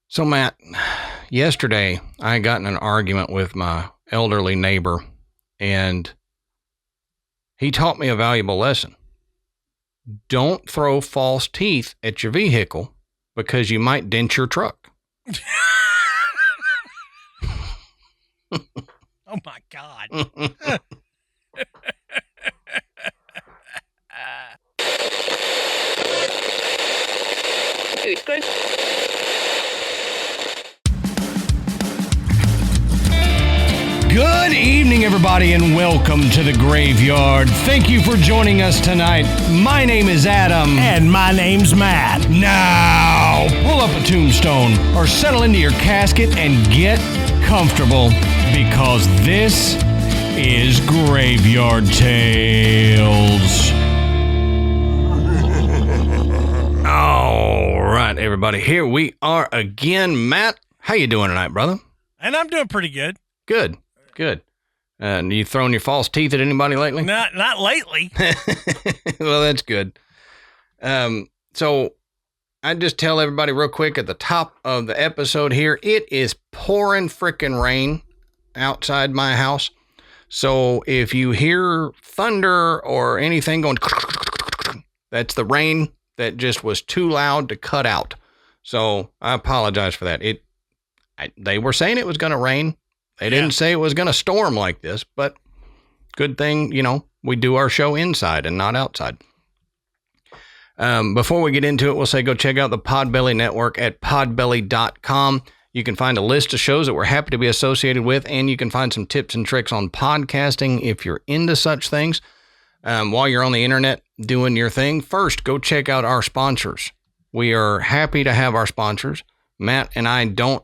So, Matt, yesterday I got in an argument with my elderly neighbor, and he taught me a valuable lesson. Don't throw false teeth at your vehicle because you might dent your truck. Oh, my God. Good evening, everybody, and welcome to the Graveyard. Thank you for joining us tonight. My name is Adam. And my name's Matt. Now, pull up a tombstone or settle into your casket and get comfortable because this is Graveyard Tales. All right, everybody, here we are again. Matt, how you doing tonight, brother? And I'm doing pretty good. Good. You thrown your false teeth at anybody lately? Not lately. Well, that's good. So I just tell everybody real quick at the top of the episode here, it is pouring frickin' rain outside my house. So if you hear thunder or anything going, that's the rain that just was too loud to cut out. So I apologize for that. They were saying it was going to rain. They didn't say it was going to storm like this, but good thing, we do our show inside and not outside. Before we get into it, we'll say go check out the Podbelly Network at podbelly.com. You can find a list of shows that we're happy to be associated with, and you can find some tips and tricks on podcasting if you're into such things. While you're on the internet doing your thing, first, go check out our sponsors. We are happy to have our sponsors. Matt and I don't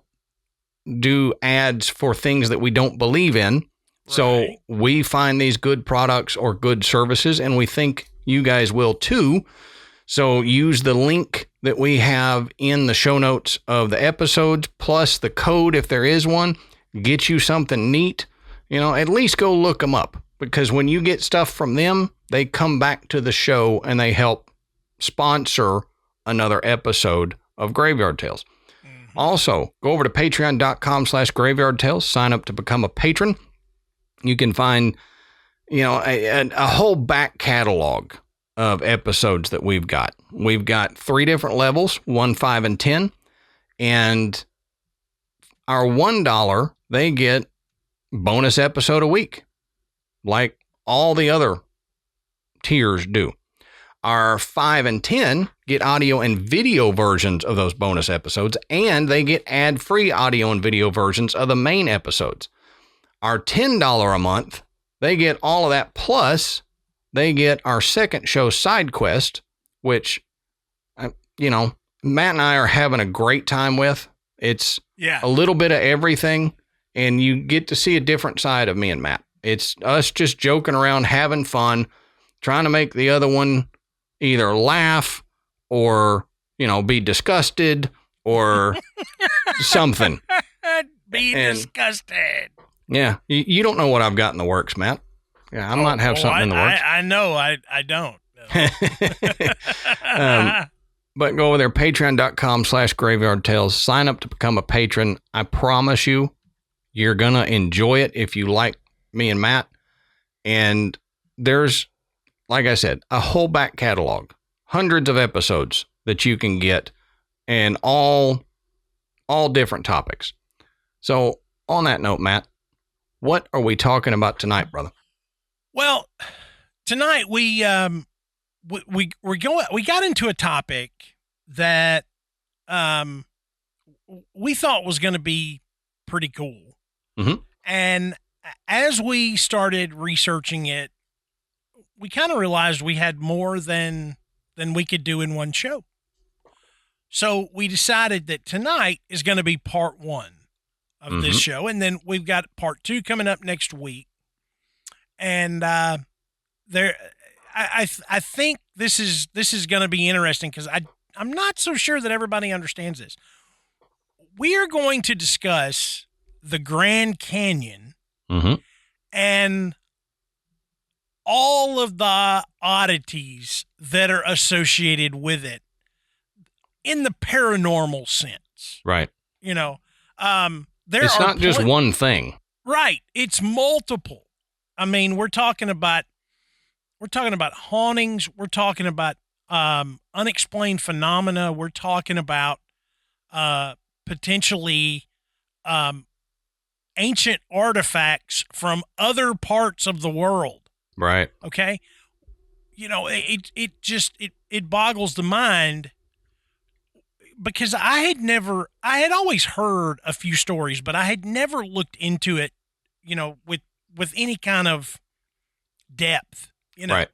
do ads for things that we don't believe in. Right. So we find these good products or good services, and we think you guys will too. So use the link that we have in the show notes of the episodes, plus the code, if there is one, get you something neat. At least go look them up, because when you get stuff from them, they come back to the show and they help sponsor another episode of Graveyard Tales. Also, go over to patreon.com/Graveyard Tales. Sign up to become a patron. You can find, a whole back catalog of episodes that we've got. We've got 3 different levels, 1, 5, and 10. And our $1, they get bonus episode a week, like all the other tiers do. Our 5 and 10 get audio and video versions of those bonus episodes, and they get ad-free audio and video versions of the main episodes. Our $10 a month, they get all of that, plus they get our second show, Side Quest, which, Matt and I are having a great time with. It's a little bit of everything, and you get to see a different side of me and Matt. It's us just joking around, having fun, trying to make the other one either laugh or, be disgusted or something. Disgusted. Yeah. You don't know what I've got in the works, Matt. Yeah, I might have something in the works. I know. I don't. But go over there, patreon.com/Graveyard Tales. Sign up to become a patron. I promise you're going to enjoy it if you like me and Matt. And there's, like I said, a whole back catalog, hundreds of episodes that you can get, and all different topics. So on that note, Matt, what are we talking about tonight, brother? Well, tonight we got into a topic that we thought was going to be pretty cool. Mm-hmm. And as we started researching it, we kind of realized we had more than we could do in one show. So we decided that tonight is going to be part 1 of this show. And then we've got part 2 coming up next week. And I think this is going to be interesting, because I'm not so sure that everybody understands this. We are going to discuss the Grand Canyon and all of the oddities that are associated with it in the paranormal sense. Right. It's not just one thing. Right. It's multiple. I mean, we're talking about hauntings. We're talking about unexplained phenomena. We're talking about potentially ancient artifacts from other parts of the world. Right. Okay. It boggles the mind, because I had always heard a few stories, but I had never looked into it, with any kind of depth, Right.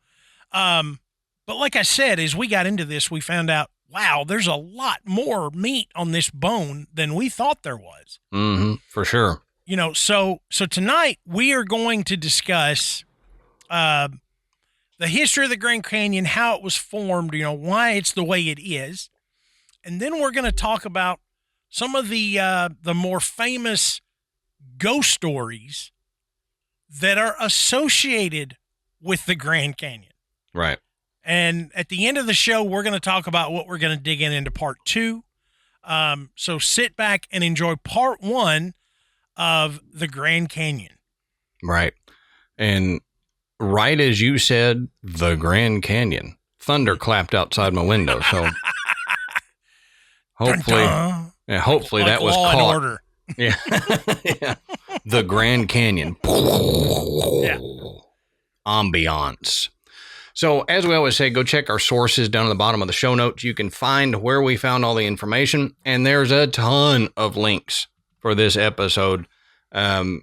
But like I said, as we got into this, we found out, wow, there's a lot more meat on this bone than we thought there was. Mm-hmm. For sure. So tonight we are going to discuss the history of the Grand Canyon, how it was formed, why it's the way it is. And then we're going to talk about some of the more famous ghost stories that are associated with the Grand Canyon. Right. And at the end of the show, we're going to talk about what we're going to dig into part 2. So sit back and enjoy part 1 of the Grand Canyon. Right. And right as you said, the Grand Canyon, thunder clapped outside my window. So hopefully, hopefully like that was Law caught. and Order. Yeah. Yeah. The Grand Canyon. Yeah. Ambiance. So as we always say, go check our sources down at the bottom of the show notes. You can find where we found all the information, and there's a ton of links for this episode. I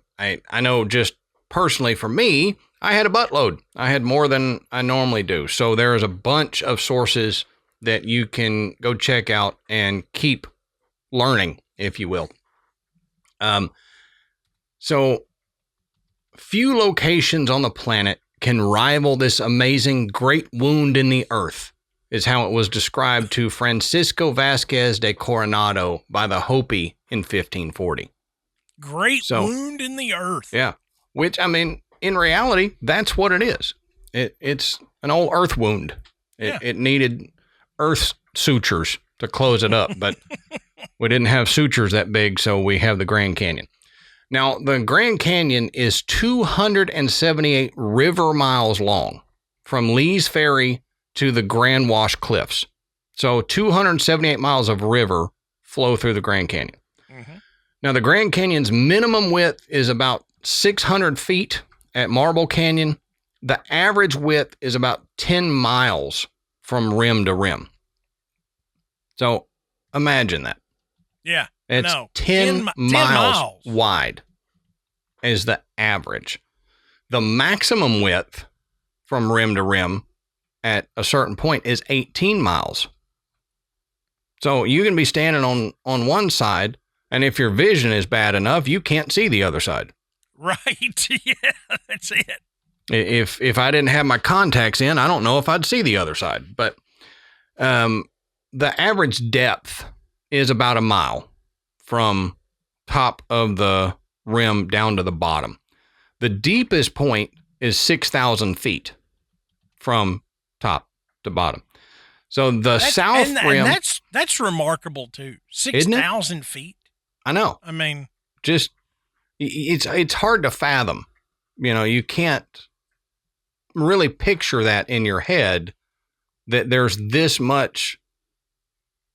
know just personally for me, I had a buttload. I had more than I normally do. So there's a bunch of sources that you can go check out and keep learning, if you will. So few locations on the planet can rival this amazing great wound in the earth, is how it was described to Francisco Vasquez de Coronado by the Hopi in 1540. Great wound in the earth. Yeah. Which, I mean, in reality, that's what it is. It's an old earth wound. It needed earth sutures to close it up, but we didn't have sutures that big, so we have the Grand Canyon. Now, the Grand Canyon is 278 river miles long from Lee's Ferry to the Grand Wash Cliffs. So 278 miles of river flow through the Grand Canyon. Mm-hmm. Now, the Grand Canyon's minimum width is about 600 feet at Marble Canyon. The average width is about 10 miles from rim to rim. So imagine that. Yeah. It's 10 miles wide is the average. The maximum width from rim to rim at a certain point is 18 miles. So you can be standing on one side, and if your vision is bad enough, you can't see the other side. Right. Yeah, that's it. If I didn't have my contacts in, I don't know if I'd see the other side. But the average depth is about a mile from top of the rim down to the bottom. The deepest point is 6,000 feet from top to bottom. So the south rim... And that's remarkable, too. 6,000 feet. I know. I mean... Just, it's hard to fathom. You can't really picture that in your head, that there's this much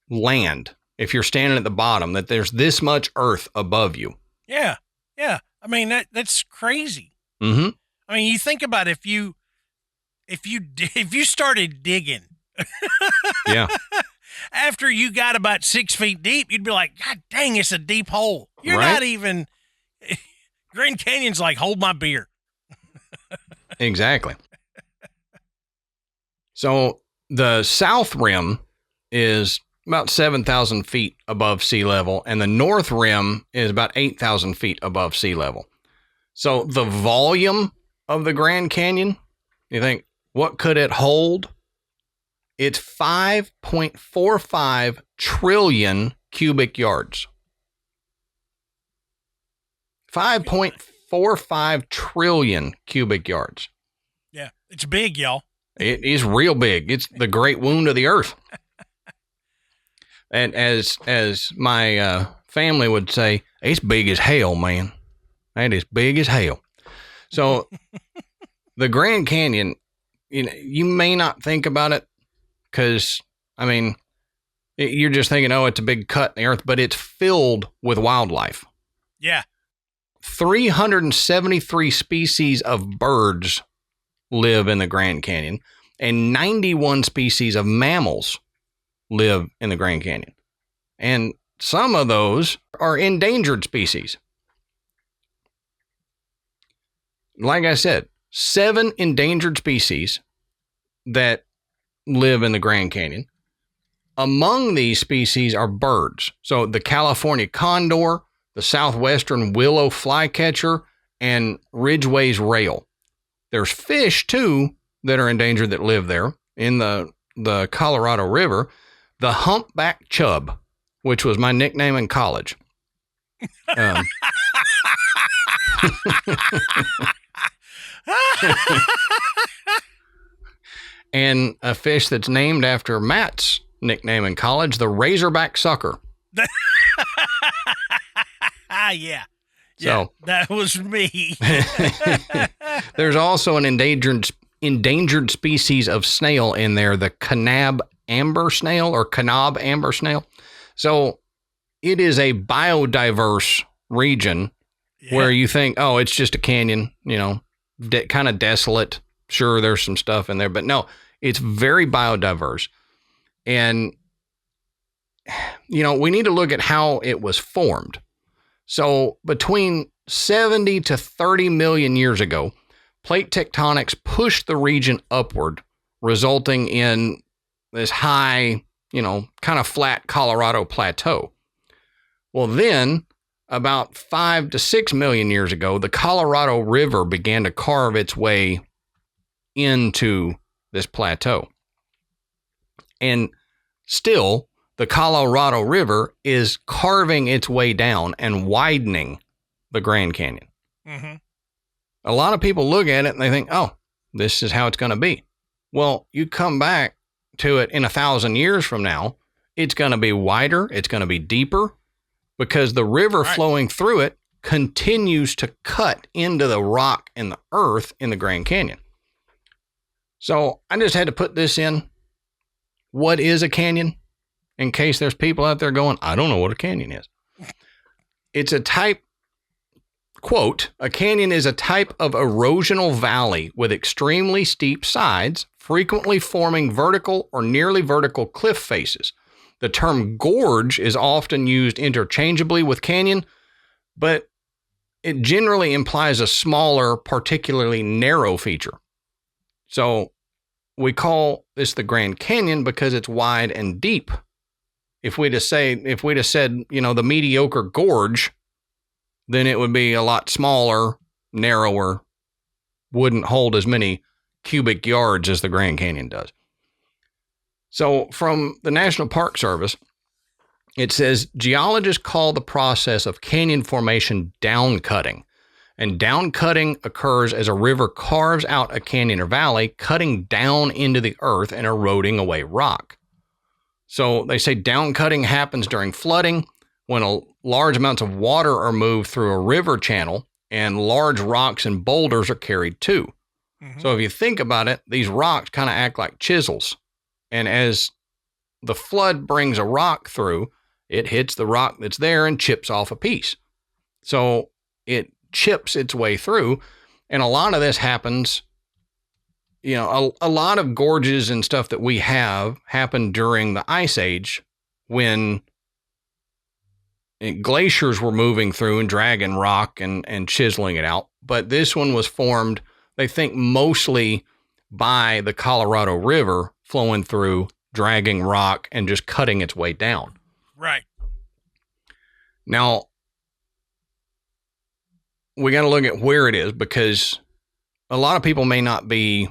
land, if you're standing at the bottom, that there's this much earth above you. Yeah. Yeah. I mean, that's crazy. Mm-hmm. I mean, you think about if you started digging. Yeah. After you got about 6 feet deep, you'd be like, God dang, it's a deep hole. You're right? Not even, Grand Canyon's like, hold my beer. Exactly. So the south rim is about 7,000 feet above sea level, and the north rim is about 8,000 feet above sea level. So the volume of the Grand Canyon, you think, what could it hold? It's 5.45 trillion cubic yards. 5.45 trillion cubic yards. Yeah, it's big, y'all. It is real big. It's the great wound of the earth. And as my family would say, it's big as hell, man. That is big as hell. So the Grand Canyon, you may not think about it because, I mean, you're just thinking, oh, it's a big cut in the earth, but it's filled with wildlife. Yeah. 373 species of birds live in the Grand Canyon, and 91 species of mammals live in the Grand Canyon. And some of those are endangered species. Like I said, 7 endangered species that live in the Grand Canyon. Among these species are birds. So the California condor, the southwestern willow flycatcher, and Ridgway's rail. There's fish, too, that are endangered that live there in the Colorado River. The humpback chub, which was my nickname in college. And a fish that's named after Matt's nickname in college, the razorback sucker. Yeah. So that was me. There's also an endangered species of snail in there, the Kanab amber snail. So it is a biodiverse region where you think, oh, it's just a canyon, kind of desolate. Sure, there's some stuff in there, but no, it's very biodiverse. And, we need to look at how it was formed. So between 70 to 30 million years ago, plate tectonics pushed the region upward, resulting in this high, kind of flat Colorado plateau. Well, then about 5 to 6 million years ago, the Colorado River began to carve its way into this plateau. And still, the Colorado River is carving its way down and widening the Grand Canyon. Mm-hmm. A lot of people look at it and they think, oh, this is how it's going to be. Well, you come back to it in 1,000 years from now, it's going to be wider, it's going to be deeper, because the river flowing through it continues to cut into the rock and the earth in the Grand Canyon. So I just had to put this in. What is a canyon? In case there's people out there going, I don't know what a canyon is. It's a type, quote, a canyon is a type of erosional valley with extremely steep sides, frequently forming vertical or nearly vertical cliff faces. The term gorge is often used interchangeably with canyon, but it generally implies a smaller, particularly narrow feature. So we call this the Grand Canyon because it's wide and deep. If we'd have said, the mediocre gorge, then it would be a lot smaller, narrower, wouldn't hold as many cubic yards as the Grand Canyon does. So from the National Park Service, it says geologists call the process of canyon formation downcutting. And downcutting occurs as a river carves out a canyon or valley, cutting down into the earth and eroding away rock. So they say downcutting happens during flooding, when large amounts of water are moved through a river channel and large rocks and boulders are carried too. Mm-hmm. So if you think about it, these rocks kind of act like chisels. And as the flood brings a rock through, it hits the rock that's there and chips off a piece. So it chips its way through. And a lot of this happens, a lot of gorges and stuff that we have happened during the Ice Age when glaciers were moving through and dragging rock and chiseling it out. But this one was formed, they think, mostly by the Colorado River flowing through, dragging rock and just cutting its way down. Right. Now, we got to look at where it is, because a lot of people may not be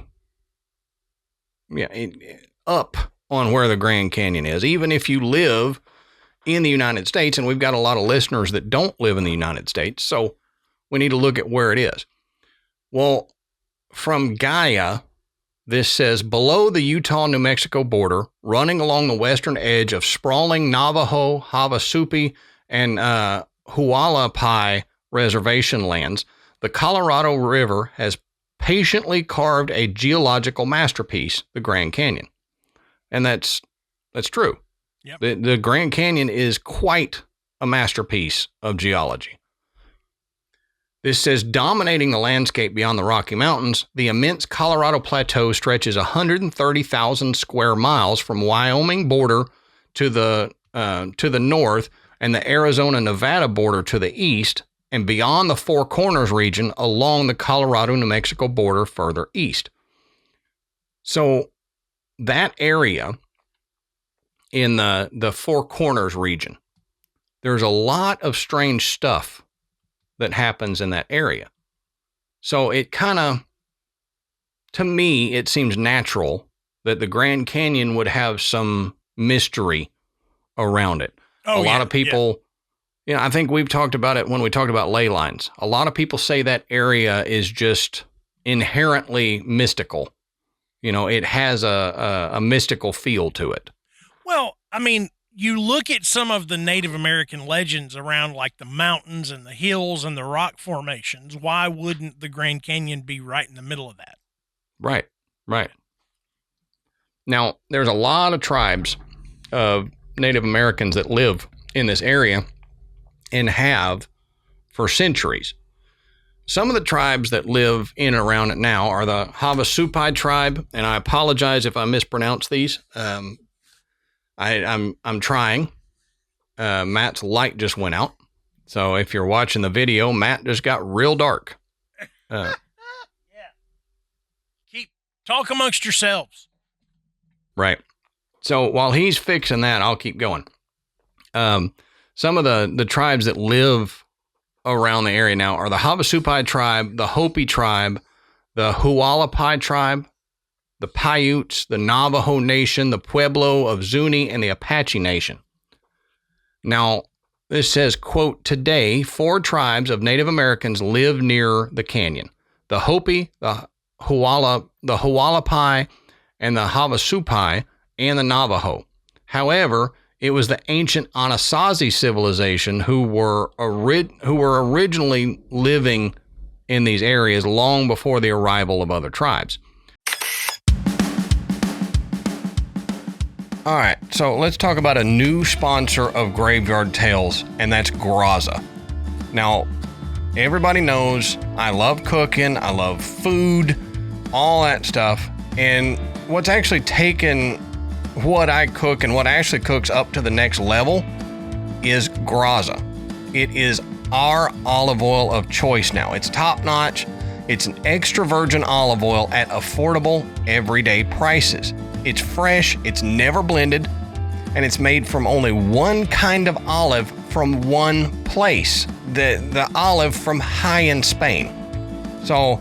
up on where the Grand Canyon is, even if you live in the United States, and we've got a lot of listeners that don't live in the United States, so we need to look at where it is. Well, from Gaia, This says, below the Utah-New Mexico border, running along the western edge of sprawling Navajo, Havasupai, and Hualapai reservation lands, the Colorado River has patiently carved a geological masterpiece, the Grand Canyon. And that's true. Yep. The Grand Canyon is quite a masterpiece of geology. This says, dominating the landscape beyond the Rocky Mountains, the immense Colorado Plateau stretches 130,000 square miles from Wyoming border to the north and the Arizona-Nevada border to the east, and beyond the Four Corners region along the Colorado-New Mexico border further east. So that area in the Four Corners region, there's a lot of strange stuff that happens in that area. So it kind of, to me, it seems natural that the Grand Canyon would have some mystery around it. A lot of people, I think we've talked about it when we talked about ley lines. A lot of people say that area is just inherently mystical. It has a mystical feel to it. Well, I mean, you look at some of the Native American legends around like the mountains and the hills and the rock formations. Why wouldn't the Grand Canyon be right in the middle of that? Right. Now, there's a lot of tribes of Native Americans that live in this area and have for centuries. Some of the tribes that live in and around it now are the Havasupai tribe, and I apologize if I mispronounce these. I'm trying. Matt's light just went out. So if you're watching the video, Matt just got real dark. Yeah. Talk amongst yourselves. Right. So while he's fixing that, I'll keep going. Some of the tribes that live around the area now are the Havasupai tribe, the Hopi tribe, the Hualapai tribe, the Paiutes, the Navajo Nation, the Pueblo of Zuni, and the Apache Nation. Now, this says, quote, today, 4 tribes of Native Americans live near the canyon. The Hopi, the Hualapai, and the Havasupai, and the Navajo. However, it was the ancient Anasazi civilization who were originally living in these areas long before the arrival of other tribes. All right, so let's talk about a new sponsor of Graveyard Tales, and that's Graza. Now, everybody knows I love cooking, I love food, all that stuff, and what's actually taken what I cook and what Ashley cooks up to the next level is Graza. It is our olive oil of choice now. It's top notch. It's an extra virgin olive oil at affordable, everyday prices. It's fresh, it's never blended, and it's made from only one kind of olive from one place, the olive from Jaén, Spain. So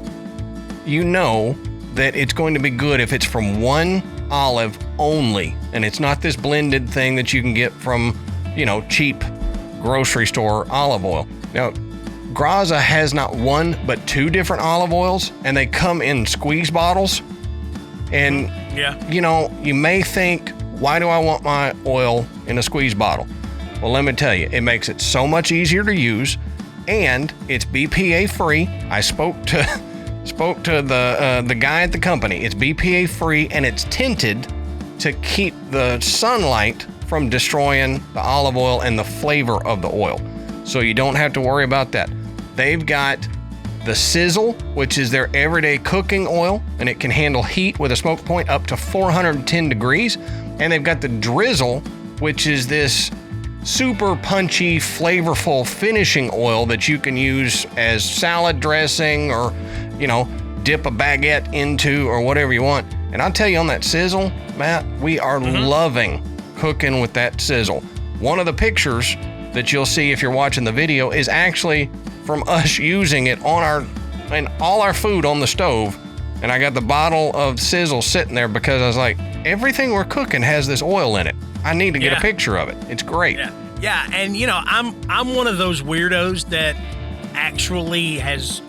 you know that it's going to be good if it's from one olive only, and it's not this blended thing that you can get from, cheap grocery store olive oil. Now, Graza has not one but 2 different olive oils, and they come in squeeze bottles. And, you may think, why do I want my oil in a squeeze bottle? Well, let me tell you, it makes it so much easier to use, and it's BPA free. I spoke to the guy at the company. It's BPA free, and it's tinted to keep the sunlight from destroying the olive oil and the flavor of the oil. So you don't have to worry about that. They've got the Sizzle, which is their everyday cooking oil, and it can handle heat with a smoke point up to 410 degrees. And they've got the Drizzle, which is this super punchy, flavorful finishing oil that you can use as salad dressing or, dip a baguette into or whatever you want. And I'll tell you on that Sizzle, Matt, we are loving cooking with that Sizzle. One of the pictures that you'll see if you're watching the video is actually from us using it on all our food on the stove. And I got the bottle of Sizzle sitting there because I was like, everything we're cooking has this oil in it. I need to get a picture of it. It's great. Yeah. And I'm one of those weirdos that actually has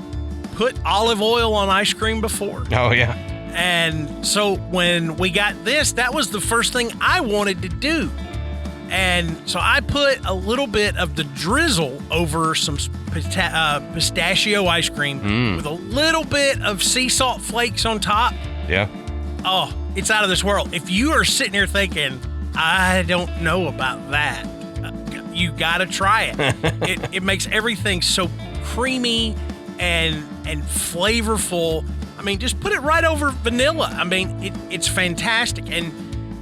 put olive oil on ice cream before. Oh yeah. And so when we got this, that was the first thing I wanted to do. And so I put a little bit of the drizzle over some pistachio ice cream with a little bit of sea salt flakes on top. Yeah. Oh, it's out of this world. If you are sitting here thinking, I don't know about that, you got to try it. It makes everything so creamy and flavorful. I mean, just put it right over vanilla. I mean, it's fantastic. And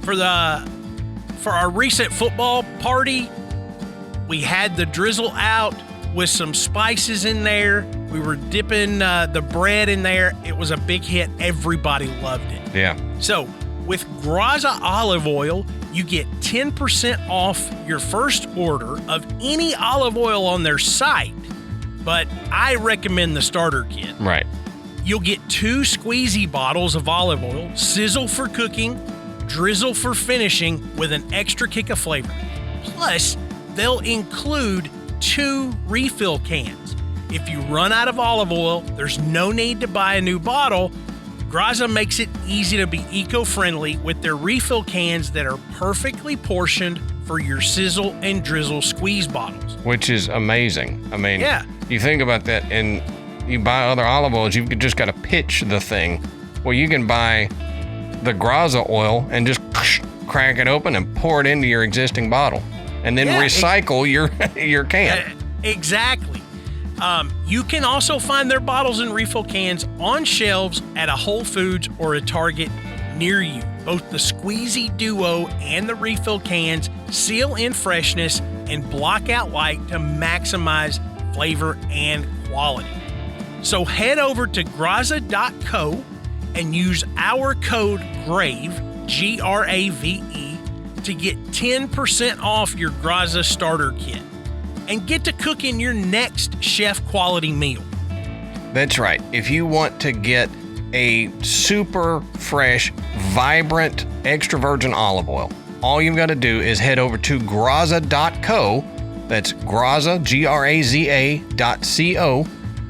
for our recent football party, we had the drizzle out with some spices in there. We were dipping the bread in there. It was a big hit. Everybody loved it. Yeah. So with Graza olive oil, you get 10% off your first order of any olive oil on their site. But I recommend the starter kit. Right. You'll get 2 squeezy bottles of olive oil, sizzle for cooking, drizzle for finishing with an extra kick of flavor. Plus, they'll include 2 refill cans. If you run out of olive oil, there's no need to buy a new bottle. Graza makes it easy to be eco-friendly with their refill cans that are perfectly portioned for your sizzle and drizzle squeeze bottles. Which is amazing. I mean, yeah. You think about that, and you buy other olive oils, you've just got to pitch the thing. Well, you can buy the Graza oil and just crack it open and pour it into your existing bottle, and then recycle your can. Exactly. You can also find their bottles and refill cans on shelves at a Whole Foods or a Target near you. Both the Squeezy Duo and the refill cans seal in freshness and block out light to maximize flavor and quality. So head over to graza.co and use our code GRAVE, GRAVE, to get 10% off your Graza starter kit and get to cooking your next chef quality meal. That's right. If you want to get a super fresh, vibrant, extra virgin olive oil, all you've got to do is head over to graza.co. That's Graza, Graza.co,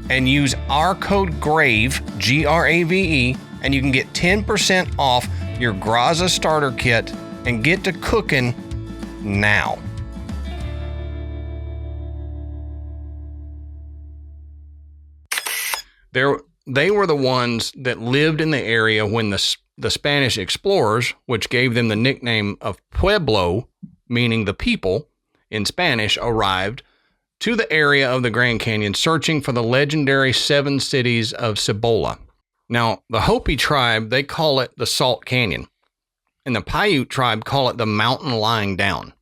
and use our code GRAVE, GRAVE, and you can get 10% off your Graza starter kit and get to cooking now. They were the ones that lived in the area when the Spanish explorers, which gave them the nickname of Pueblo, meaning the people, in Spanish, arrived to the area of the Grand Canyon searching for the legendary 7 cities of Cibola. Now, the Hopi tribe, they call it the Salt Canyon, and the Paiute tribe call it the mountain lying down,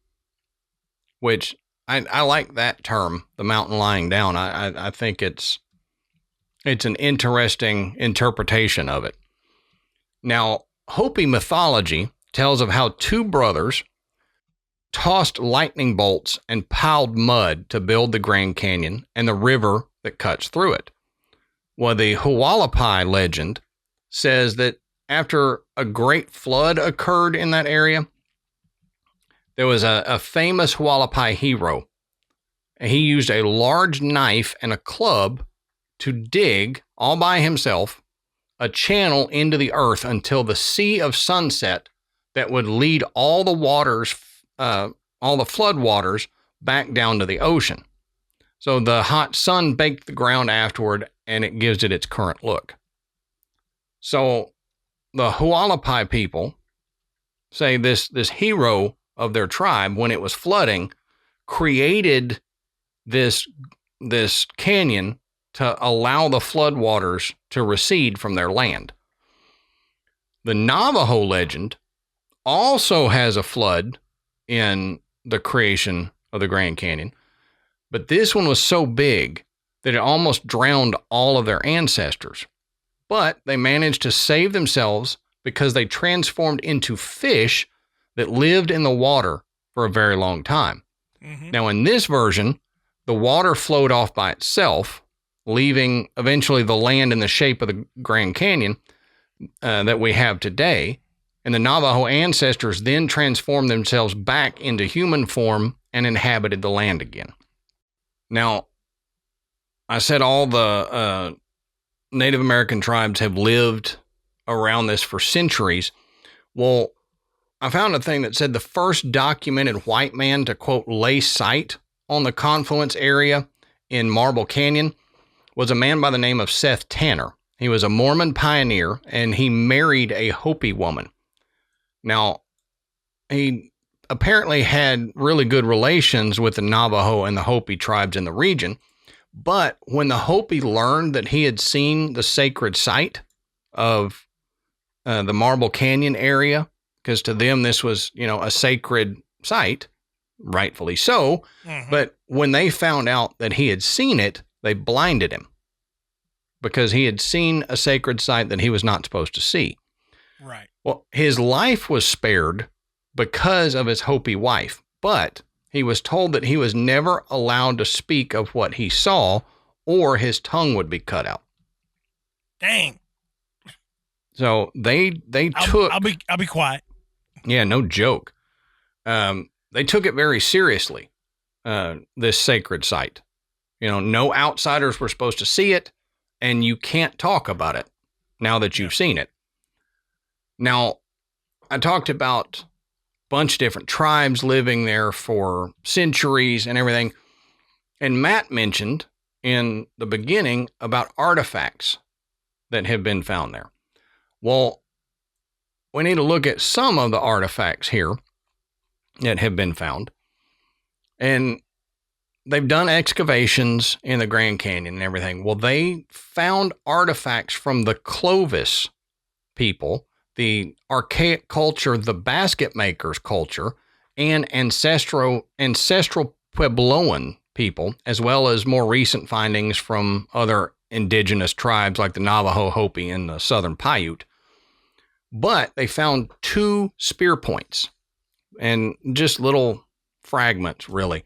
which I like that term, the mountain lying down. I think it's an interesting interpretation of it. Now, Hopi mythology tells of how 2 brothers tossed lightning bolts and piled mud to build the Grand Canyon and the river that cuts through it. Well, the Hualapai legend says that after a great flood occurred in that area, there was a famous Hualapai hero. He used a large knife and a club to dig, all by himself, a channel into the earth until the sea of sunset that would lead all the waters, all the flood waters, back down to the ocean. So the hot sun baked the ground afterward, and it gives it its current look. So the Hualapai people say this hero of their tribe, when it was flooding, created this canyon to allow the flood waters to recede from their land. The Navajo legend also has a flood in the creation of the Grand Canyon, but this one was so big that it almost drowned all of their ancestors. But they managed to save themselves because they transformed into fish that lived in the water for a very long time. Mm-hmm. Now, in this version, the water flowed off by itself, leaving eventually the land in the shape of the Grand Canyon that we have today. And the Navajo ancestors then transformed themselves back into human form and inhabited the land again. Now, I said all the Native American tribes have lived around this for centuries. Well, I found a thing that said the first documented white man to, quote, lay sight on the confluence area in Marble Canyon was a man by the name of Seth Tanner. He was a Mormon pioneer, and he married a Hopi woman. Now, he apparently had really good relations with the Navajo and the Hopi tribes in the region. But when the Hopi learned that he had seen the sacred site of the Marble Canyon area, because to them this was, a sacred site, rightfully so. Mm-hmm. But when they found out that he had seen it, they blinded him because he had seen a sacred site that he was not supposed to see. Right. Well, his life was spared because of his Hopi wife, but he was told that he was never allowed to speak of what he saw, or his tongue would be cut out. Dang. So they took. I'll be quiet. Yeah, no joke. They took it very seriously. This sacred site. No outsiders were supposed to see it, and you can't talk about it now that you've seen it. Now, I talked about bunch of different tribes living there for centuries and everything. And Matt mentioned in the beginning about artifacts that have been found there. Well, we need to look at some of the artifacts here that have been found. And they've done excavations in the Grand Canyon and everything. Well, they found artifacts from the Clovis people, the archaic culture, the basket makers culture, and ancestral Puebloan people, as well as more recent findings from other indigenous tribes like the Navajo, Hopi, and the Southern Paiute. But they found 2 spear points and just little fragments, really.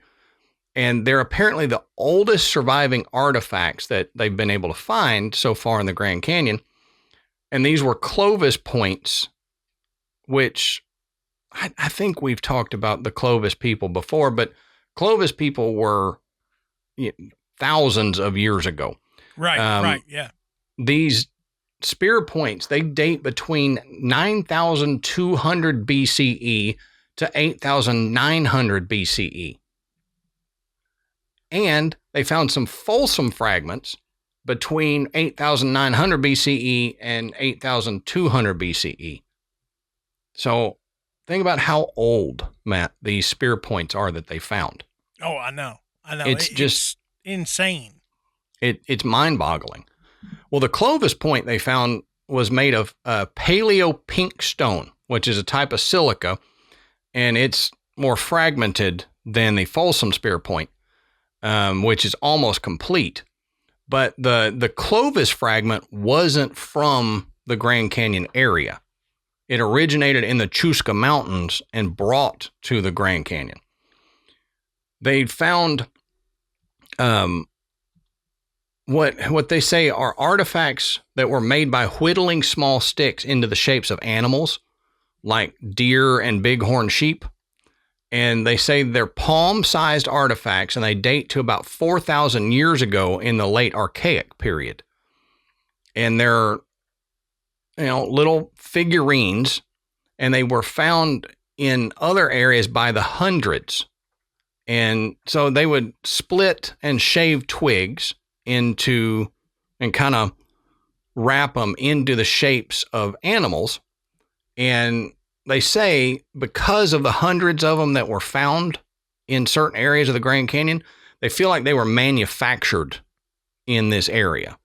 And they're apparently the oldest surviving artifacts that they've been able to find so far in the Grand Canyon. And these were Clovis points, which I think we've talked about the Clovis people before, but Clovis people were thousands of years ago. Right, right, yeah. These spear points, they date between 9,200 BCE to 8,900 BCE. And they found some Folsom fragments between 8,900 BCE and 8,200 BCE. So think about how old, Matt, these spear points are that they found. Oh, I know. It's just insane. It's mind-boggling. Well, the Clovis point they found was made of paleo pink stone, which is a type of silica, and it's more fragmented than the Folsom spear point, which is almost complete. But the Clovis fragment wasn't from the Grand Canyon area. It originated in the Chusca Mountains and brought to the Grand Canyon. They found what they say are artifacts that were made by whittling small sticks into the shapes of animals, like deer and bighorn sheep. And they say they're palm-sized artifacts, and they date to about 4,000 years ago in the late Archaic period. And they're, little figurines, and they were found in other areas by the hundreds. And so they would split and shave twigs into and kind of wrap them into the shapes of animals. And they say because of the hundreds of them that were found in certain areas of the Grand Canyon, they feel like they were manufactured in this area.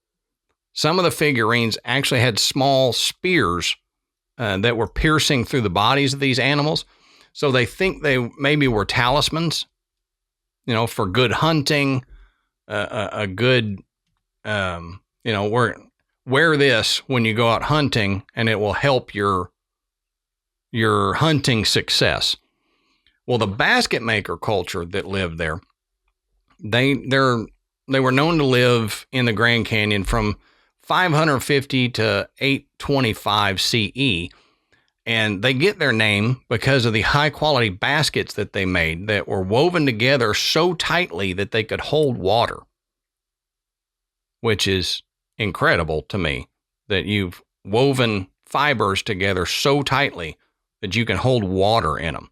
Some of the figurines actually had small spears that were piercing through the bodies of these animals. So they think they maybe were talismans, for good hunting, a good, wear this when you go out hunting and it will help your hunting success. Well, the basket maker culture that lived there, they were known to live in the Grand Canyon from 550 to 825 CE. And they get their name because of the high quality baskets that they made that were woven together so tightly that they could hold water, which is incredible to me that you've woven fibers together so tightly that you can hold water in them.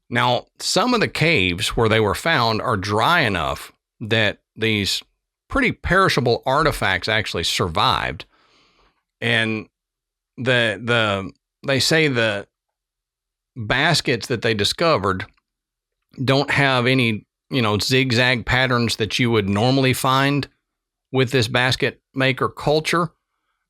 Now, some of the caves where they were found are dry enough that these pretty perishable artifacts actually survived. And they say the baskets that they discovered don't have any, zigzag patterns that you would normally find with this basket maker culture.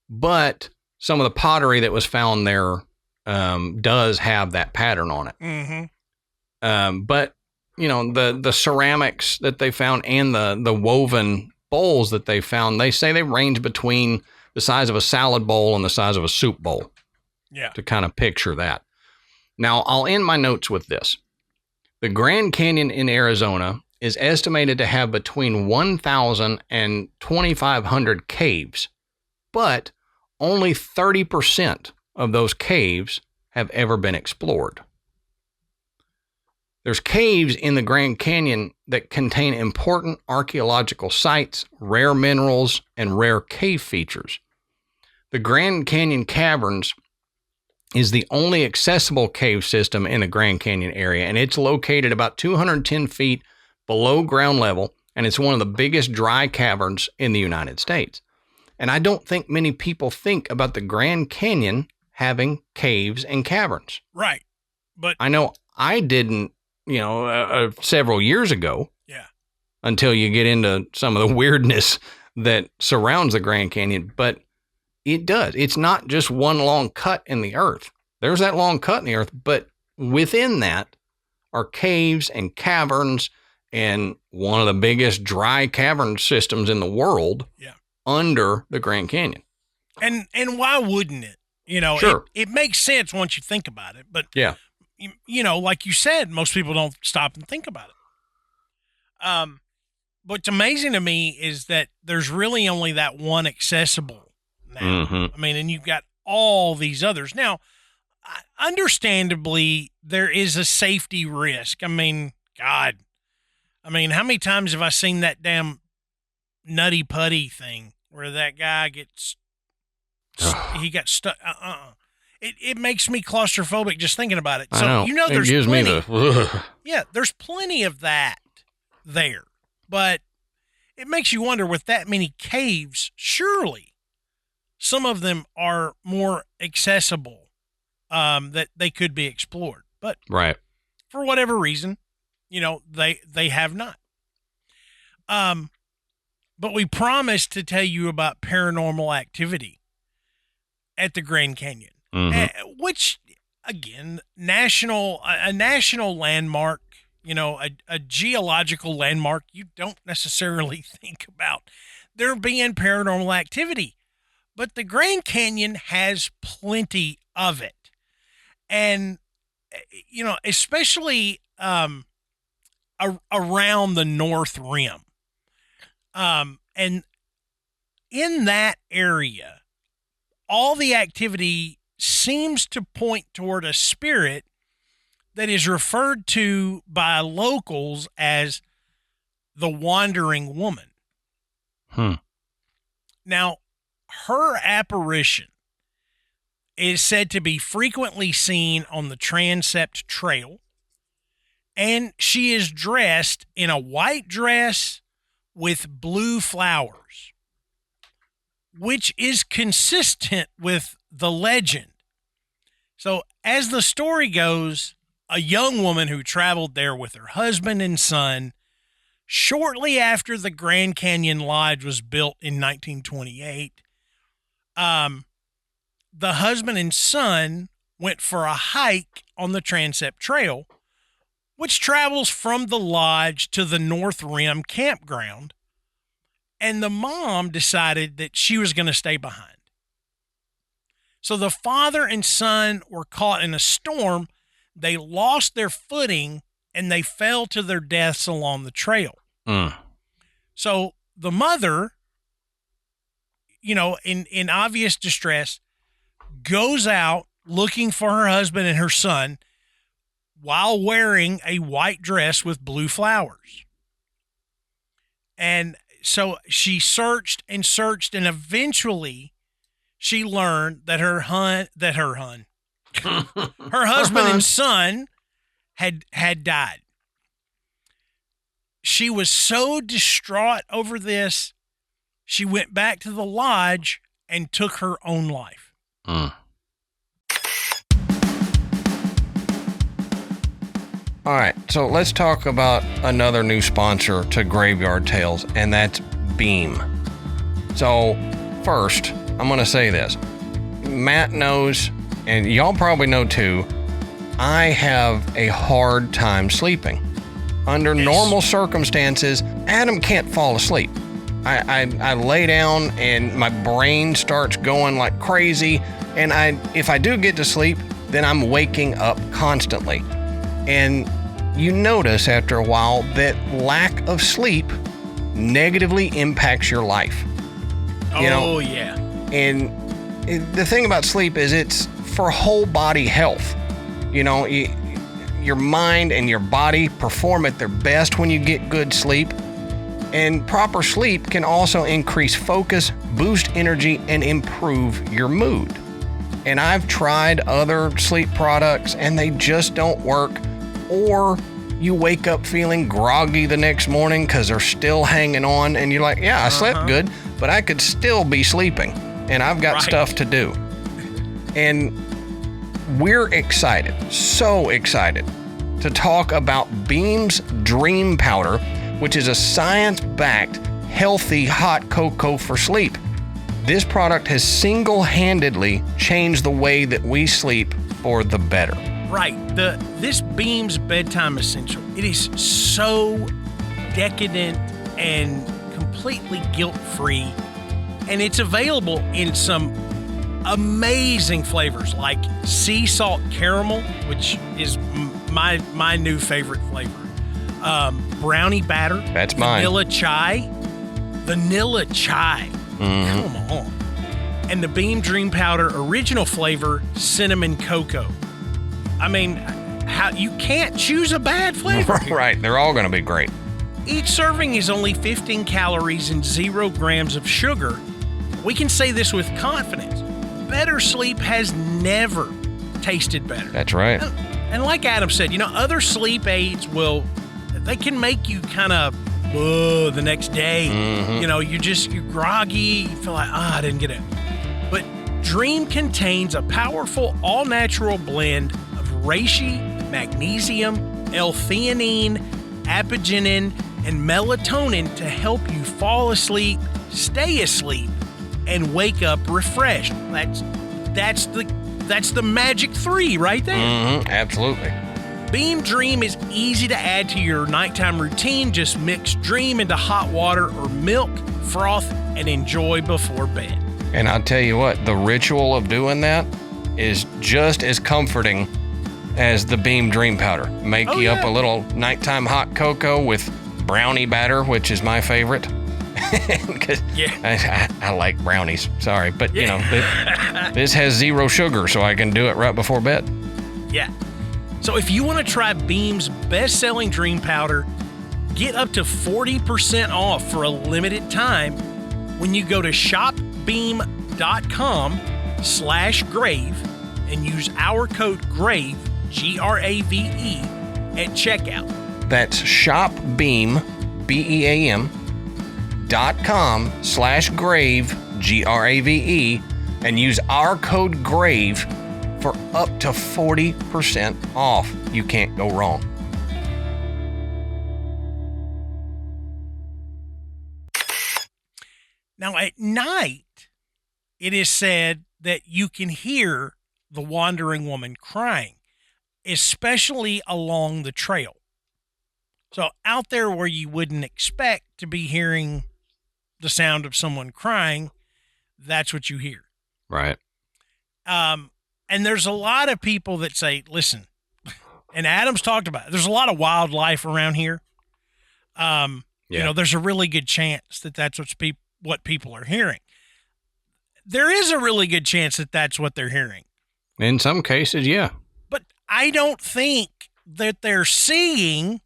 But some of the pottery that was found there does have that pattern on it. Mm-hmm. But the ceramics that they found and the woven bowls that they found, they say they range between the size of a salad bowl and the size of a soup bowl. Yeah. To kind of picture that. Now, I'll end my notes with this. The Grand Canyon in Arizona is estimated to have between 1,000 and 2,500 caves, but only 30% of those caves have ever been explored. There's caves in the Grand Canyon that contain important archaeological sites, rare minerals, and rare cave features. The Grand Canyon Caverns is the only accessible cave system in the Grand Canyon area, and it's located about 210 feet below ground level, and it's one of the biggest dry caverns in the United States. And I don't think many people think about the Grand Canyon having caves and caverns. Right. But I know I didn't, several years ago. Yeah. Until you get into some of the weirdness that surrounds the Grand Canyon. But it does. It's not just one long cut in the earth. There's that long cut in the earth, but within that are caves and caverns and one of the biggest dry cavern systems in the world. Yeah. Under the Grand Canyon. And why wouldn't it? Sure. It makes sense once you think about it, but yeah. Like you said, most people don't stop and think about it. What's amazing to me is that there's really only that one accessible now. Mm-hmm. I mean, and you've got all these others. Now, understandably, there is a safety risk. I mean, God, how many times have I seen that damn nutty putty thing where that guy gets, he got stuck. It makes me claustrophobic just thinking about it. So, there's plenty. Yeah, there's plenty of that there. But it makes you wonder, with that many caves, surely some of them are more accessible, that they could be explored. But right. For whatever reason, they have not. But we promised to tell you about paranormal activity at the Grand Canyon. Mm-hmm. Which, again, a national landmark, a geological landmark, you don't necessarily think about there being paranormal activity. But the Grand Canyon has plenty of it. And, especially around the North Rim. And in that area, all the activity seems to point toward a spirit that is referred to by locals as the Wandering Woman. Now, her apparition is said to be frequently seen on the Transept Trail, and she is dressed in a white dress with blue flowers, which is consistent with the legend. So, as the story goes, a young woman who traveled there with her husband and son shortly after the Grand Canyon Lodge was built in 1928, the husband and son went for a hike on the Transept Trail, which travels from the lodge to the North Rim campground, and the mom decided that she was going to stay behind. So the father and son were caught in a storm. They lost their footing and they fell to their deaths along the trail. So the mother, in obvious distress, goes out looking for her husband and her son while wearing a white dress with blue flowers. And so she searched and searched, and eventually she learned that her husband and son had died. She was so distraught over this, she went back to the lodge and took her own life. All right, so let's talk about another new sponsor to Graveyard Tales, and that's Beam. So first, I'm going to say this. Matt knows, and y'all probably know too, I have a hard time sleeping. Under normal circumstances, Adam can't fall asleep. I lay down and my brain starts going like crazy, and if I do get to sleep, then I'm waking up constantly. And you notice after a while that lack of sleep negatively impacts your life. Yeah. And the thing about sleep is it's for whole body health. Your mind and your body perform at their best when you get good sleep. And proper sleep can also increase focus, boost energy, and improve your mood. And I've tried other sleep products and they just don't work. Or you wake up feeling groggy the next morning because they're still hanging on, and you're like, yeah, I slept good, but I could still be sleeping, and I've got stuff to do. And we're excited, so excited, to talk about Beam's Dream Powder, which is a science-backed, healthy hot cocoa for sleep. This product has single-handedly changed the way that we sleep for the better. Right. This Beam's Bedtime Essential, it is so decadent and completely guilt-free, and it's available in some amazing flavors like sea salt caramel, which is my new favorite flavor. Brownie batter. That's mine. Vanilla chai. Come on. And the Beam Dream Powder original flavor, cinnamon cocoa. I mean, you can't choose a bad flavor. Right. They're all going to be great. Each serving is only 15 calories and 0 grams of sugar. We can say this with confidence. Better sleep has never tasted better. That's right. And like Adam said, other sleep aids they can make you kind of the next day. Mm-hmm. You're groggy. You feel like, I didn't get it. But Dream contains a powerful all-natural blend of reishi, magnesium, L-theanine, apigenin, and melatonin to help you fall asleep, stay asleep, and wake up refreshed. That's the magic 3 right there. Mm-hmm, absolutely. Beam Dream is easy to add to your nighttime routine. Just mix Dream into hot water or milk, froth, and enjoy before bed. And I'll tell you what, the ritual of doing that is just as comforting as the Beam Dream Powder. Make up a little nighttime hot cocoa with brownie batter, which is my favorite. I like brownies. Sorry, but this has 0 sugar, so I can do it right before bed. Yeah. So if you want to try Beam's best-selling Dream Powder, get up to 40% off for a limited time when you go to shopbeam.com/grave and use our code GRAVE, GRAVE, at checkout. That's shopbeam, BEAM.com/grave, GRAVE, and use our code GRAVE for up to 40% off. You can't go wrong. Now, at night, it is said that you can hear the wandering woman crying, especially along the trail. So out there where you wouldn't expect to be hearing the sound of someone crying, that's what you hear. Right. And there's a lot of people that say, listen, and Adam's talked about it, there's a lot of wildlife around here. There's a really good chance that that's what people are hearing. There is a really good chance that that's what they're hearing. In some cases, yeah. But I don't think that they're seeing,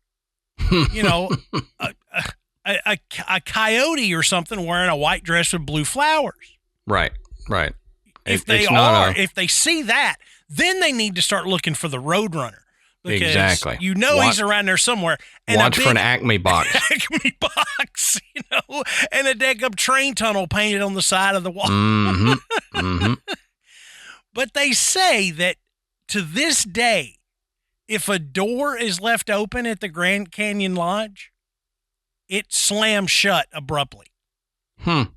a coyote or something wearing a white dress with blue flowers. Right. if they see that, then they need to start looking for the Roadrunner. Because exactly. He's around there somewhere. And watch for an Acme box. Acme box, and a deck-up train tunnel painted on the side of the wall. Mm-hmm. Mm-hmm. But they say that to this day, if a door is left open at the Grand Canyon Lodge, it slams shut abruptly. I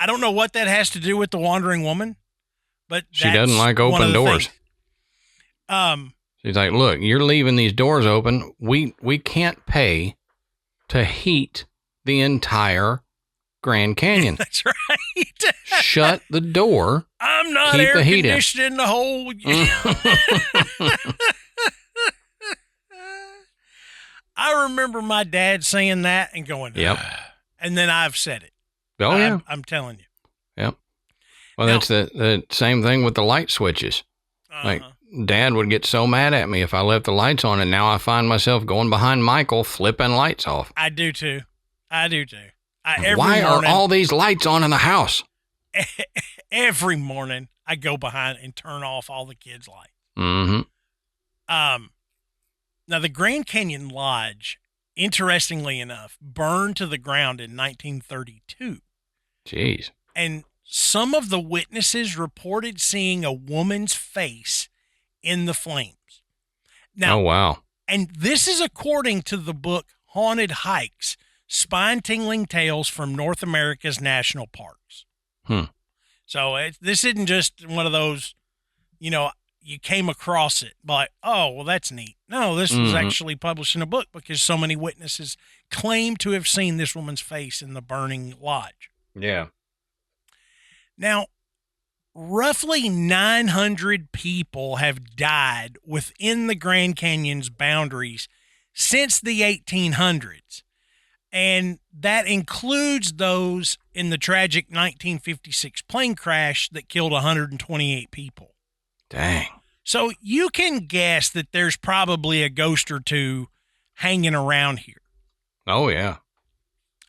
don't know what that has to do with the Wandering Woman, but she doesn't like open doors. She's like, look, you're leaving these doors open. We can't pay to heat the entire Grand Canyon. That's right. Shut the door. I'm not air conditioning the whole. I remember my dad saying that and going, yep. And then I've said it. Oh, yeah. I'm telling you. Yep. Well, now, that's the same thing with the light switches. Like, Dad would get so mad at me if I left the lights on, and now I find myself going behind Michael flipping lights off. I do too. Why are all these lights on in the house? Every morning I go behind and turn off all the kids' lights. Mm-hmm. Now, the Grand Canyon Lodge, interestingly enough, burned to the ground in 1932. Jeez. And some of the witnesses reported seeing a woman's face in the flames. Now, oh, wow. And this is according to the book Haunted Hikes, Spine-Tingling Tales from North America's National Parks. So this isn't just one of those, you came across it like, oh, well, that's neat. No, this was actually published in a book because so many witnesses claim to have seen this woman's face in the burning lodge. Yeah. Now, roughly 900 people have died within the Grand Canyon's boundaries since the 1800s. And that includes those in the tragic 1956 plane crash that killed 128 people. Dang. So you can guess that there's probably a ghost or two hanging around here. Oh, yeah.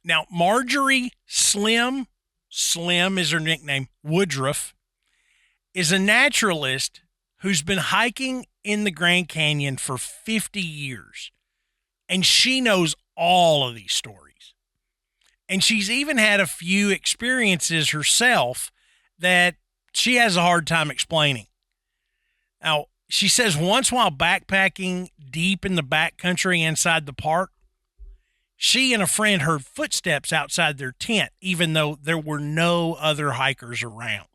Now, Marjorie Slim is her nickname, Woodruff, is a naturalist who's been hiking in the Grand Canyon for 50 years. And she knows all of these stories. And she's even had a few experiences herself that she has a hard time explaining. Now, she says once while backpacking deep in the backcountry inside the park, she and a friend heard footsteps outside their tent, even though there were no other hikers around.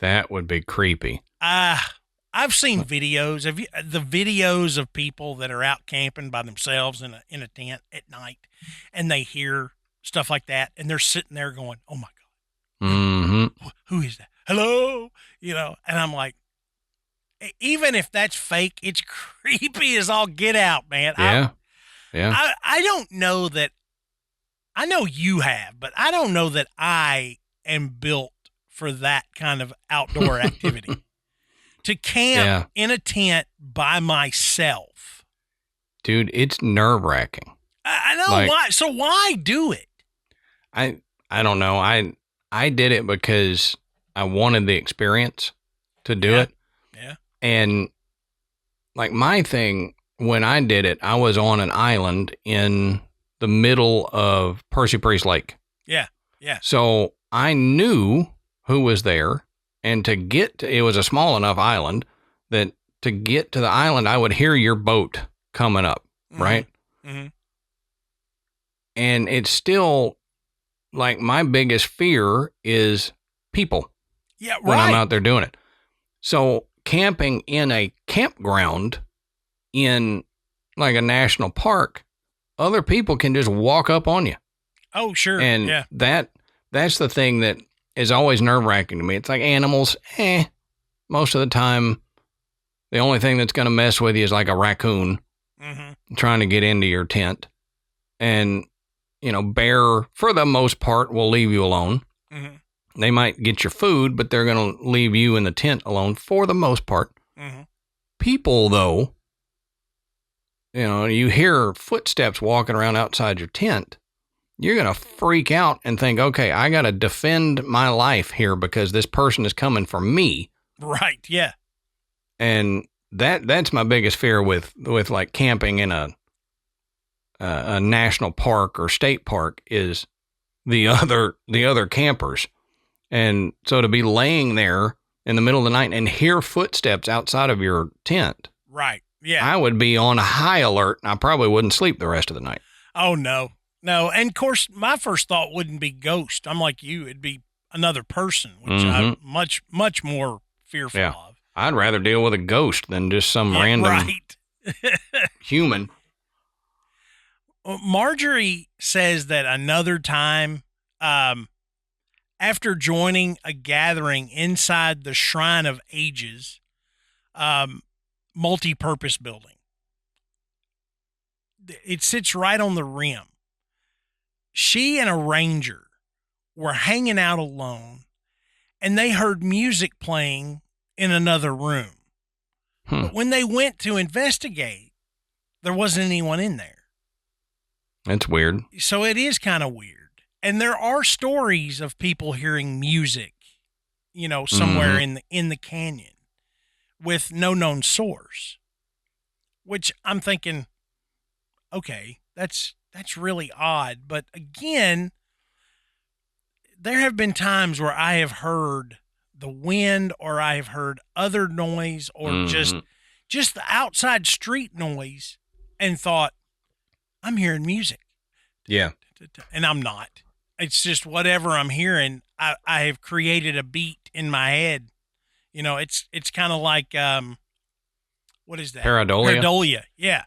That would be creepy. I've seen videos. Have you the videos of people that are out camping by themselves in a tent at night, and they hear stuff like that, and they're sitting there going, "Oh my God, who is that? Hello?" And I'm like, even if that's fake, it's creepy as all get out, man. Yeah. I don't know that. I know you have, but I don't know that I am built for that kind of outdoor activity. To camp in a tent by myself. Dude, it's nerve-wracking. I know why. So why do it? I don't know. I did it because I wanted the experience to do it. Yeah. And like my thing, when I did it, I was on an island in the middle of Percy Priest Lake. Yeah. Yeah. So I knew who was there. And to get to, it was a small enough island that to get to the island, I would hear your boat coming up, right? Mm-hmm. And it's still like my biggest fear is people. Yeah, right. When I'm out there doing it. So camping in a campground in like a national park, other people can just walk up on you. Oh, sure. And that's the thing that is always nerve-wracking to me. It's like animals, most of the time, the only thing that's going to mess with you is like a raccoon trying to get into your tent. And, bear, for the most part, will leave you alone. Mm-hmm. They might get your food, but they're going to leave you in the tent alone for the most part. Mm-hmm. People, though, you hear footsteps walking around outside your tent. you're going to freak out and think, okay, I got to defend my life here because this person is coming for me. Right. Yeah. And that's my biggest fear with like camping in a national park or state park is the other campers. And so to be laying there in the middle of the night and hear footsteps outside of your tent. Right. Yeah. I would be on high alert and I probably wouldn't sleep the rest of the night. Oh, no. No. And of course, my first thought wouldn't be ghost. I'm like you. It'd be another person, which I'm much more fearful of. I'd rather deal with a ghost than just some random human. Marjorie says that another time, after joining a gathering inside the Shrine of Ages, multi-purpose building, it sits right on the rim. She and a ranger were hanging out alone, and they heard music playing in another room. But when they went to investigate, there wasn't anyone in there. That's weird. So it is kind of weird. And there are stories of people hearing music, somewhere in the canyon with no known source, which I'm thinking, okay, that's really odd. But again, there have been times where I have heard the wind or I have heard other noise or just the outside street noise and thought, I'm hearing music. Yeah. And I'm not. It's just whatever I'm hearing, I have created a beat in my head. It's kind of like, what is that? Pareidolia. Yeah.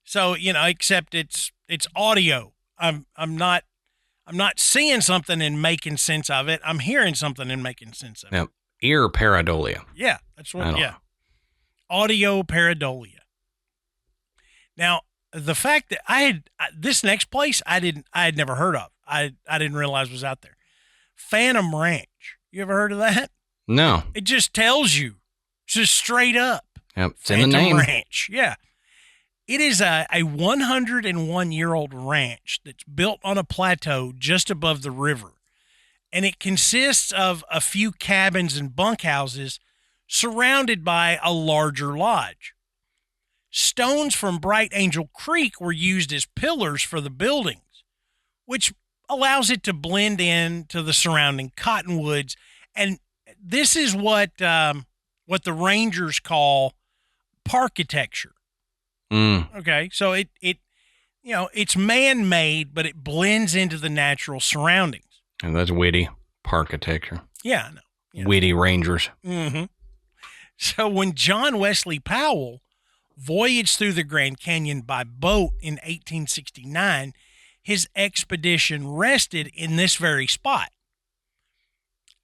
So, except it's audio. I'm not seeing something and making sense of it. I'm hearing something and making sense of it. Ear pareidolia. Yeah, that's what. Yeah, audio pareidolia. Now, the fact that I had this next place, I had never heard of. I didn't realize was out there. Phantom Ranch. You ever heard of that? No. It just tells you, just straight up. Yep, it's Phantom in the name. Ranch. Yeah. It is a 101-year-old ranch that's built on a plateau just above the river. And it consists of a few cabins and bunkhouses surrounded by a larger lodge. Stones from Bright Angel Creek were used as pillars for the buildings, which allows it to blend in to the surrounding cottonwoods. And this is what the Rangers call parkitecture. Okay, so it's man-made, but it blends into the natural surroundings. And that's witty, parkitecture. Yeah, I know. Witty Rangers. Mm-hmm. So when John Wesley Powell voyaged through the Grand Canyon by boat in 1869, his expedition rested in this very spot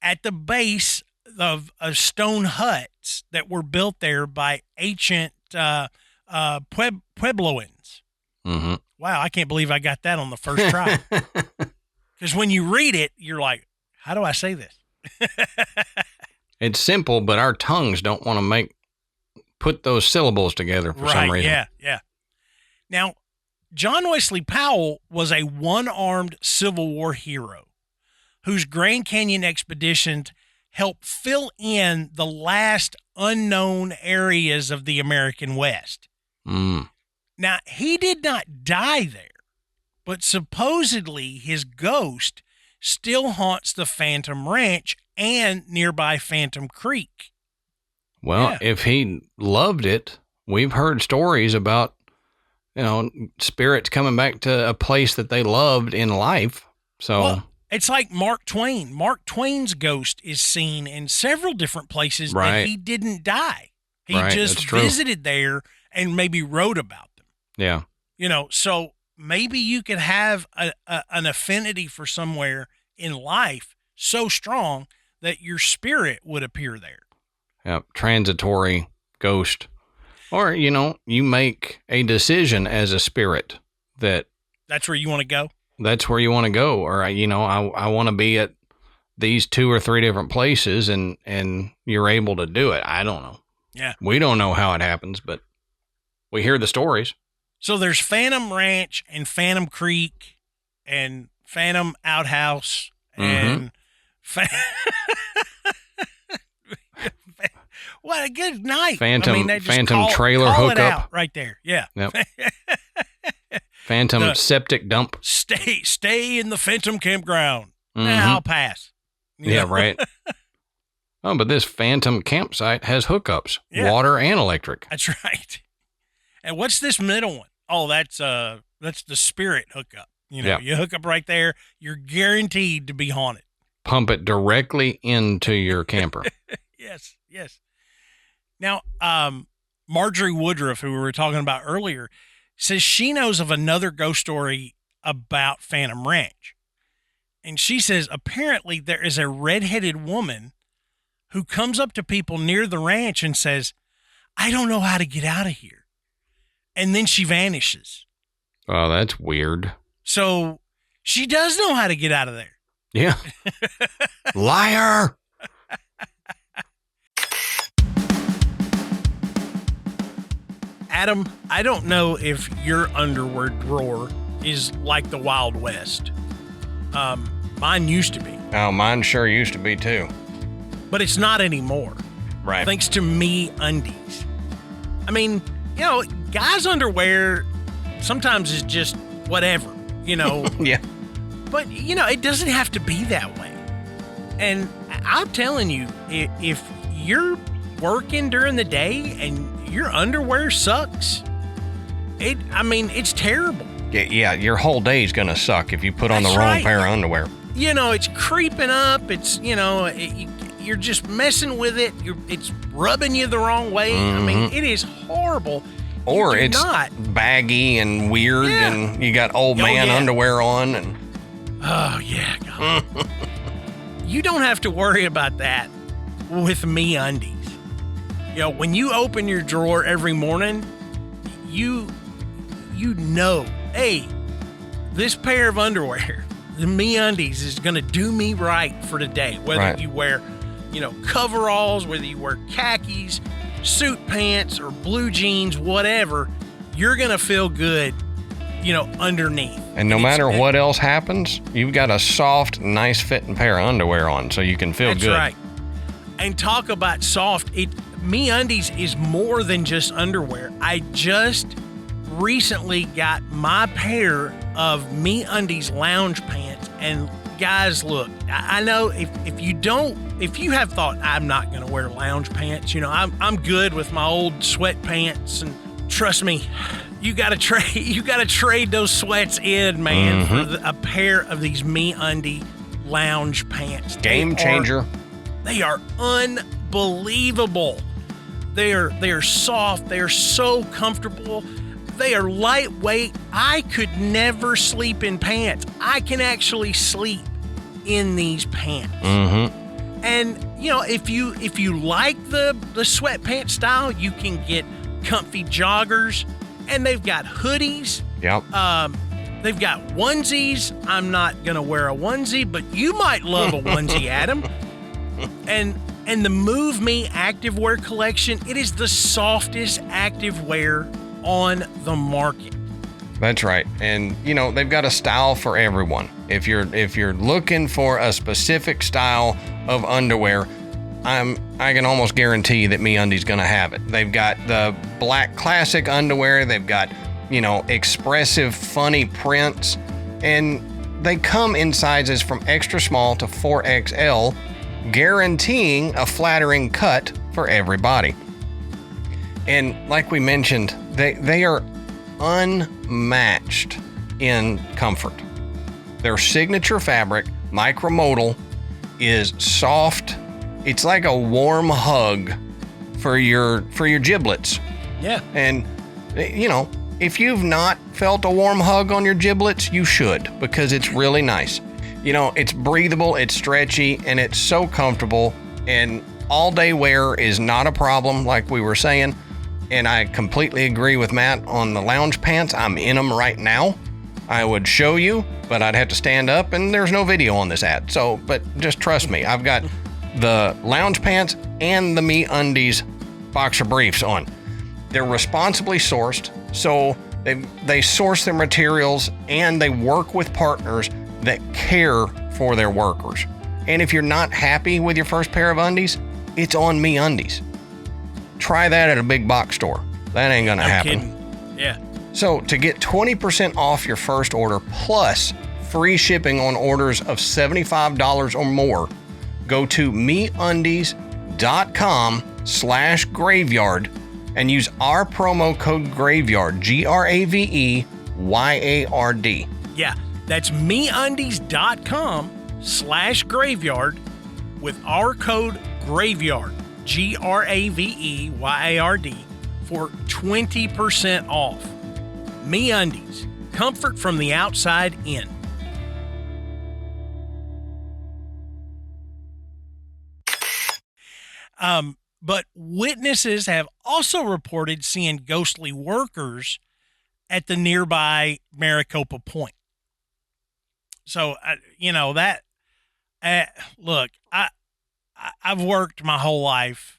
at the base of stone huts that were built there by ancient Puebloans. Mm-hmm. Wow, I can't believe I got that on the first try. Because when you read it, you're like, how do I say this? It's simple, but our tongues don't want to put those syllables together for some reason. Yeah. Now, John Wesley Powell was a one-armed Civil War hero whose Grand Canyon expeditions helped fill in the last unknown areas of the American West. Now, he did not die there, but supposedly his ghost still haunts the Phantom Ranch and nearby Phantom Creek. Well, if he loved it, we've heard stories about, spirits coming back to a place that they loved in life. So it's like Mark Twain. Mark Twain's ghost is seen in several different places right. that he didn't die. He just visited there and maybe wrote about them. Yeah. So maybe you could have an affinity for somewhere in life so strong that your spirit would appear there. Yeah, transitory ghost. Or, you make a decision as a spirit that's where you want to go. That's where you want to go. Or, I want to be at these 2 or 3 different places and you're able to do it. I don't know. Yeah. We don't know how it happens, but we hear the stories. So there's Phantom Ranch and Phantom Creek and Phantom outhouse and what a good night. Phantom they just trailer call hookup it out right there. Yeah. Yep. Phantom septic dump. Stay in the Phantom campground. Nah, I'll pass. Yeah, right. Oh, but this Phantom campsite has hookups, water and electric. That's right. And what's this middle one? Oh, that's the Spirit hookup. You hook up right there. You're guaranteed to be haunted. Pump it directly into your camper. Yes. Now, Marjorie Woodruff, who we were talking about earlier, says she knows of another ghost story about Phantom Ranch. And she says apparently there is a redheaded woman who comes up to people near the ranch and says, I don't know how to get out of here. And then she vanishes. Oh, that's weird. So she does know how to get out of there. Yeah. Liar. Adam, I don't know if your underwear drawer is like the Wild West. Mine used to be. Oh, mine sure used to be too. But it's not anymore. Right. Thanks to Undies. I mean, guys' underwear sometimes is just whatever, Yeah. But, it doesn't have to be that way. And I'm telling you, if you're working during the day and your underwear sucks, it's terrible. Yeah, your whole day's going to suck if you put on the wrong pair of underwear. It's creeping up. It's, you're just messing with it. It's rubbing you the wrong way. It is horrible. Or it's baggy and weird and you got old man underwear on. And oh, yeah. God. You don't have to worry about that with Undies. When you open your drawer every morning, you know, hey, this pair of underwear, the Undies, is going to do me right for today. Whether you wear, coveralls, whether you wear khakis, suit pants, or blue jeans, whatever, you're going to feel good, underneath. And no matter what else happens, you've got a soft, nice fitting pair of underwear on, so you can feel good. That's right. And talk about soft. Undies is more than just underwear. I just recently got my pair of Undies lounge pants, and guys, look, I know if you have thought I'm not going to wear lounge pants, I'm good with my old sweatpants, and trust me, you got to trade those sweats in, man, for a pair of these Undie lounge pants. Game changer. They are unbelievable. They are soft. They are so comfortable. They are lightweight. I could never sleep in pants. I can actually sleep in these pants. And if you like the sweatpants style, you can get comfy joggers, and they've got hoodies. Yep. They've got onesies. I'm not gonna wear a onesie, but you might love a onesie, Adam. And the Move Me activewear collection, it is the softest activewear on the market. That's right. And they've got a style for everyone. If you're looking for a specific style of underwear, I can almost guarantee that MeUndies going to have it. They've got the black classic underwear, they've got, expressive funny prints, and they come in sizes from extra small to 4XL, guaranteeing a flattering cut for everybody. And like we mentioned, they are unmatched in comfort. Their signature fabric, micromodal, is soft. It's like a warm hug for your giblets. Yeah. And if you've not felt a warm hug on your giblets, you should, because it's really nice. It's breathable, it's stretchy, and it's so comfortable, and all day wear is not a problem, like we were saying. And I completely agree with Matt on the lounge pants. I'm in them right now. I would show you, but I'd have to stand up, and there's no video on this ad. But just trust me, I've got the lounge pants and the MeUndies boxer briefs on. They're responsibly sourced, so they source their materials, and they work with partners that care for their workers. And if you're not happy with your first pair of undies, it's on Me Undies. Try that at a big box store. That ain't gonna happen. Kidding. Yeah. So to get 20% off your first order plus free shipping on orders of $75 or more, go to meundies.com/graveyard and use our promo code GRAVEYARD, GRAVEYARD. Yeah, that's meundies.com/graveyard with our code GRAVEYARD, GRAVEYARD, for 20% off. MeUndies, comfort from the outside in. But witnesses have also reported seeing ghostly workers at the nearby Maricopa Point. So, look, I've worked my whole life.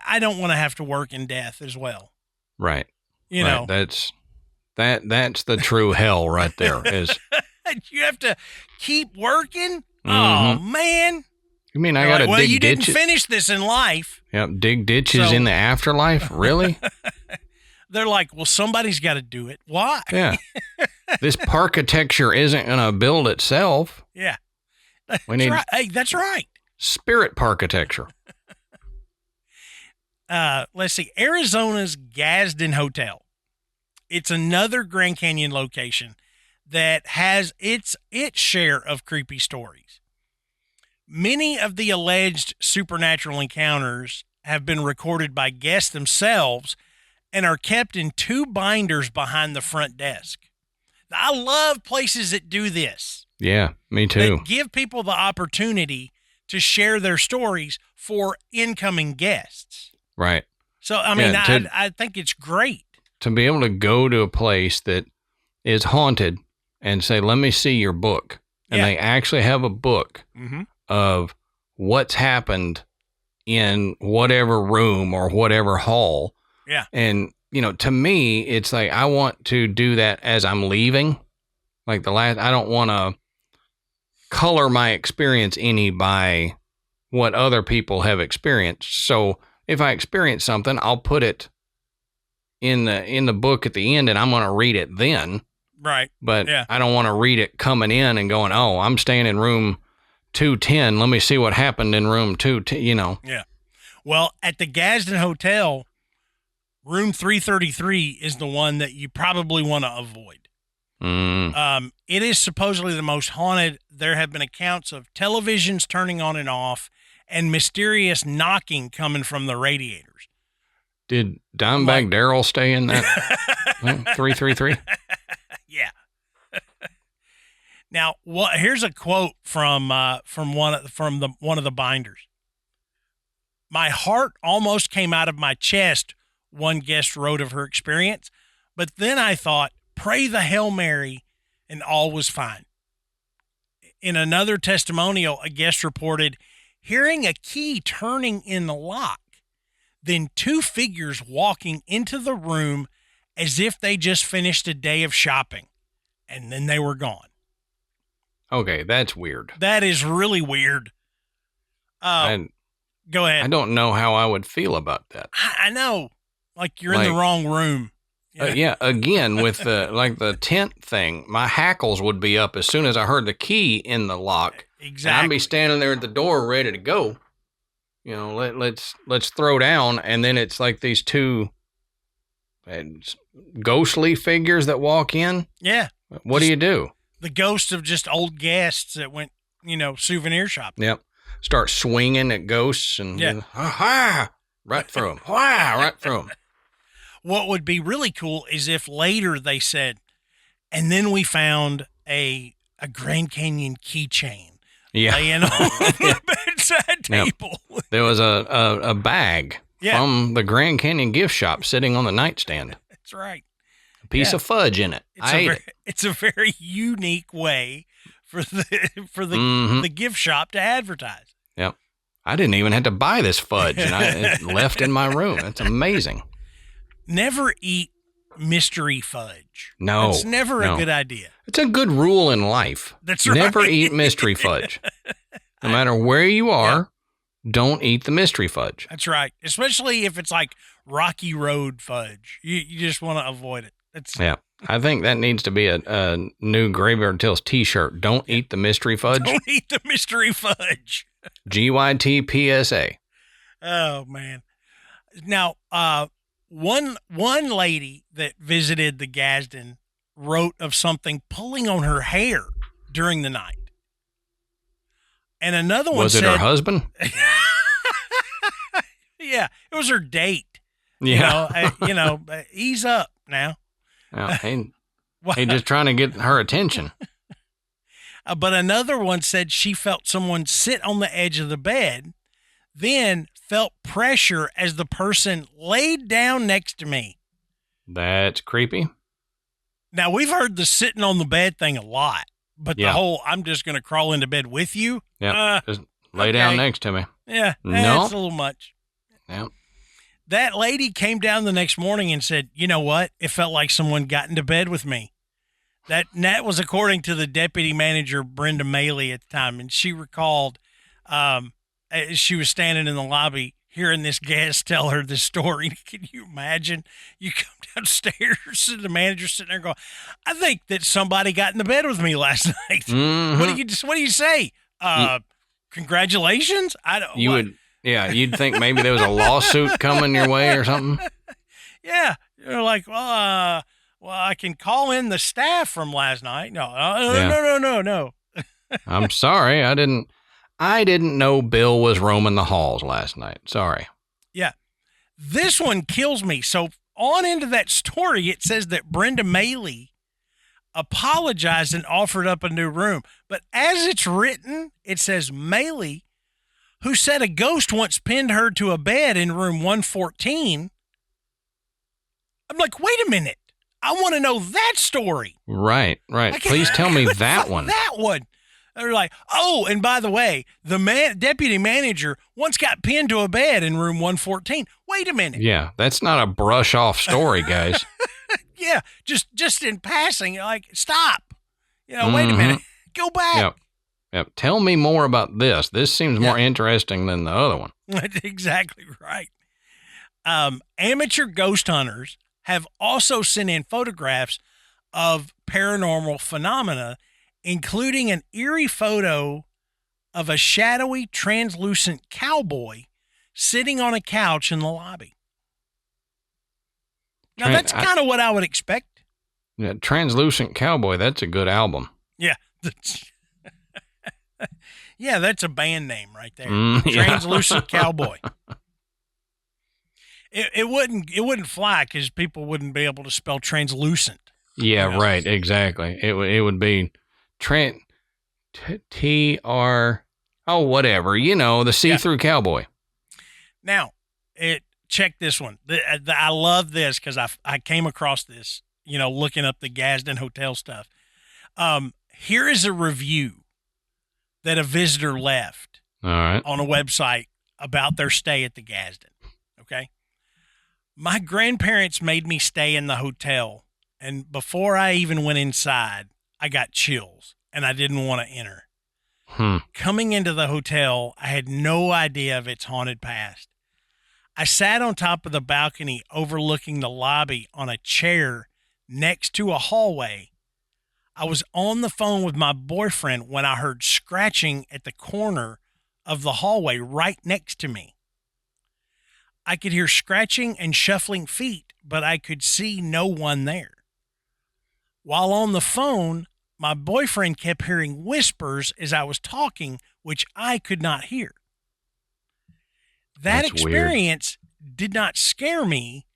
I don't want to have to work in death as well. Right. You know, that's the true hell right there. Is you have to keep working. Mm-hmm. Oh man. You mean I got to dig ditches? Well, you didn't finish this in life. Yep, dig ditches in the afterlife? Really? They're like, well, somebody's got to do it. Why? Yeah. This parkitecture isn't going to build itself. Yeah. We need right. Hey, that's right. Spirit parkitecture. Let's see. Arizona's Gadsden Hotel. It's another Grand Canyon location that has its share of creepy stories. Many of the alleged supernatural encounters have been recorded by guests themselves and are kept in 2 binders behind the front desk. I love places that do this. Yeah, me too. That give people the opportunity to share their stories for incoming guests. Right. So, I mean, I think it's great. To be able to go to a place that is haunted and say, let me see your book. And they actually have a book of what's happened in whatever room or whatever hall. Yeah. And, to me, it's like, I want to do that as I'm leaving. Like I don't want to color my experience any by what other people have experienced. So if I experience something, I'll put it in the book at the end and I'm going to read it then. Right. But I don't want to read it coming in and going, oh, I'm staying in room 210. Let me see what happened in room 210, Yeah. Well, at the Gadsden Hotel, room 333 is the one that you probably want to avoid. It is supposedly the most haunted. There have been accounts of televisions turning on and off and mysterious knocking coming from the radiators. Did Dimebag Darrell stay in that 333? Yeah. Now, here's a quote from one of the binders. My heart almost came out of my chest, one guest wrote of her experience, but then I thought, pray the Hail Mary, and all was fine. In another testimonial, a guest reported hearing a key turning in the lock, then 2 figures walking into the room as if they just finished a day of shopping, and then they were gone. Okay, that's weird. That is really weird. Go ahead. I don't know how I would feel about that. I know. Like you're in the wrong room. Yeah. Again, with the tent thing, my hackles would be up as soon as I heard the key in the lock. Exactly. And I'd be standing there at the door ready to go. Let's throw down, and then it's like these 2 ghostly figures that walk in. Yeah. What do you do? The ghosts of just old guests that went, souvenir shopping. Yep. Start swinging at ghosts and right through them. Right through them. What would be really cool is if later they said, and then we found a Grand Canyon keychain laying on the bedside table. Yep. There was a bag from the Grand Canyon gift shop sitting on the nightstand. That's right. A piece of fudge in it. I ate it. It's a very unique way for the gift shop to advertise. Yep. I didn't even have to buy this fudge, and it left in my room. It's amazing. Never eat mystery fudge. No. It's never a good idea. It's a good rule in life. That's right. Never eat mystery fudge. No matter where you are, don't eat the mystery fudge. That's right. Especially if it's like Rocky Road fudge. You just want to avoid it. Yeah. I think that needs to be a new Graveyard Tales t-shirt. Don't eat the mystery fudge. Don't eat the mystery fudge. GYT PSA. Oh, man. Now, one lady that visited the Gadsden wrote of something pulling on her hair during the night. And another one said... Was it her husband? Yeah, it was her date. Yeah. Ease up now. He just trying to get her attention. But another one said she felt someone sit on the edge of the bed, then felt pressure as the person laid down next to me. That's creepy. Now, we've heard the sitting on the bed thing a lot, but the whole I'm just going to crawl into bed with you. Yeah, just lay down next to me. Yeah, that's a little much. Yeah. That lady came down the next morning and said, you know what? It felt like someone got into bed with me. That was according to the deputy manager, Brenda Maley, at the time. And she recalled she was standing in the lobby hearing this guest tell her this story. Can you imagine? You come downstairs and the manager's sitting there going, I think that somebody got into bed with me last night. Mm-hmm. What do you say? Congratulations? You'd think maybe there was a lawsuit coming your way or something. Yeah. You're like, well, I can call in the staff from last night. No. I'm sorry. I didn't know Bill was roaming the halls last night. Sorry. Yeah. This one kills me. So on into that story, it says that Brenda Maley apologized and offered up a new room. But as it's written, it says Maley, who said a ghost once pinned her to a bed in room 114. I'm like, wait a minute. I want to know that story. Right. Please tell me that one. That one. They're like, oh, and by the way, the deputy manager once got pinned to a bed in room 114. Wait a minute. Yeah, that's not a brush off story, guys. Yeah, just in passing, like, stop. Wait a minute. Go back. Yep. Tell me more about this. This seems more interesting than the other one. That's exactly right. Amateur ghost hunters have also sent in photographs of paranormal phenomena, including an eerie photo of a shadowy, translucent cowboy sitting on a couch in the lobby. Now, that's kind of what I would expect. Yeah, Translucent Cowboy, that's a good album. Yeah. Yeah, that's a band name right there. Translucent Cowboy. It wouldn't fly because people wouldn't be able to spell translucent. Yeah, right. Exactly. It would be TR. Oh, whatever. The see-through cowboy. Now, check this one. I love this because I came across this, looking up the Gadsden Hotel stuff. Here is a review that a visitor left on a website about their stay at the Gadsden. Okay. My grandparents made me stay in the hotel, and before I even went inside, I got chills, and I didn't want to enter. Coming into the hotel, I had no idea of its haunted past. I sat on top of the balcony overlooking the lobby on a chair next to a hallway. I was on the phone with my boyfriend when I heard scratching at the corner of the hallway right next to me. I could hear scratching and shuffling feet, but I could see no one there. While on the phone, my boyfriend kept hearing whispers as I was talking, which I could not hear. That experience did not scare me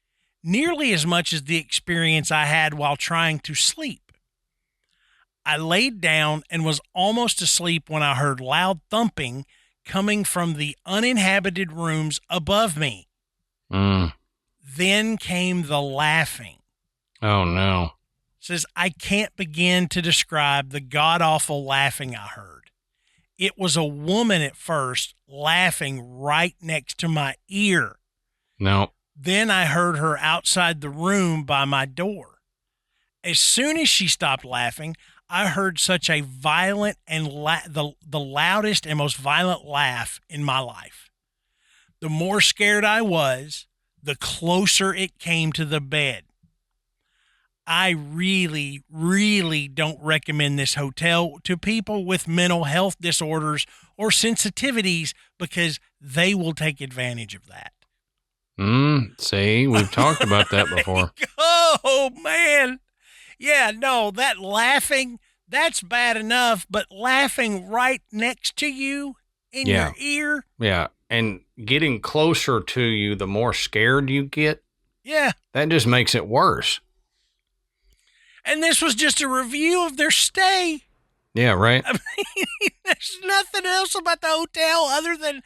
nearly as much as the experience I had while trying to sleep. I laid down and was almost asleep when I heard loud thumping coming from the uninhabited rooms above me. Then came the laughing. Oh, no. Says, I can't begin to describe the god-awful laughing I heard. It was a woman at first laughing right next to my ear. No. Then I heard her outside the room by my door. As soon as she stopped laughing, I heard such a violent and the loudest and most violent laugh in my life. The more scared I was, the closer it came to the bed. I really, really don't recommend this hotel to people with mental health disorders or sensitivities because they will take advantage of that. See, we've talked about that before. Oh, man. Yeah, no, that laughing, that's bad enough, but laughing right next to you in your ear. Yeah, and getting closer to you, the more scared you get. Yeah. That just makes it worse. And this was just a review of their stay. Yeah, right. I mean, there's nothing else about the hotel other than,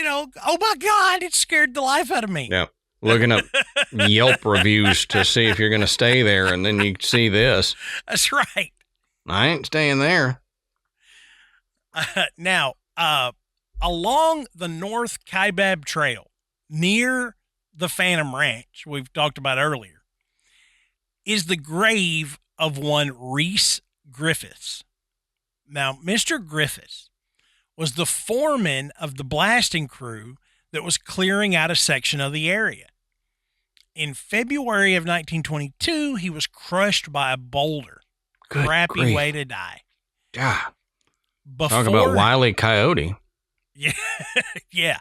oh my God, it scared the life out of me. Yeah. Looking up Yelp reviews to see if you're going to stay there, and then you see this. That's right. I ain't staying there. Now, along the North Kaibab Trail, near the Phantom Ranch we've talked about earlier, is the grave of one Reese Griffiths. Now, Mr. Griffiths was the foreman of the blasting crew that was clearing out a section of the area. In February of 1922, he was crushed by a boulder. Good Crappy grief. way to die. God. Talk about Wile E. Coyote. Yeah. Yeah.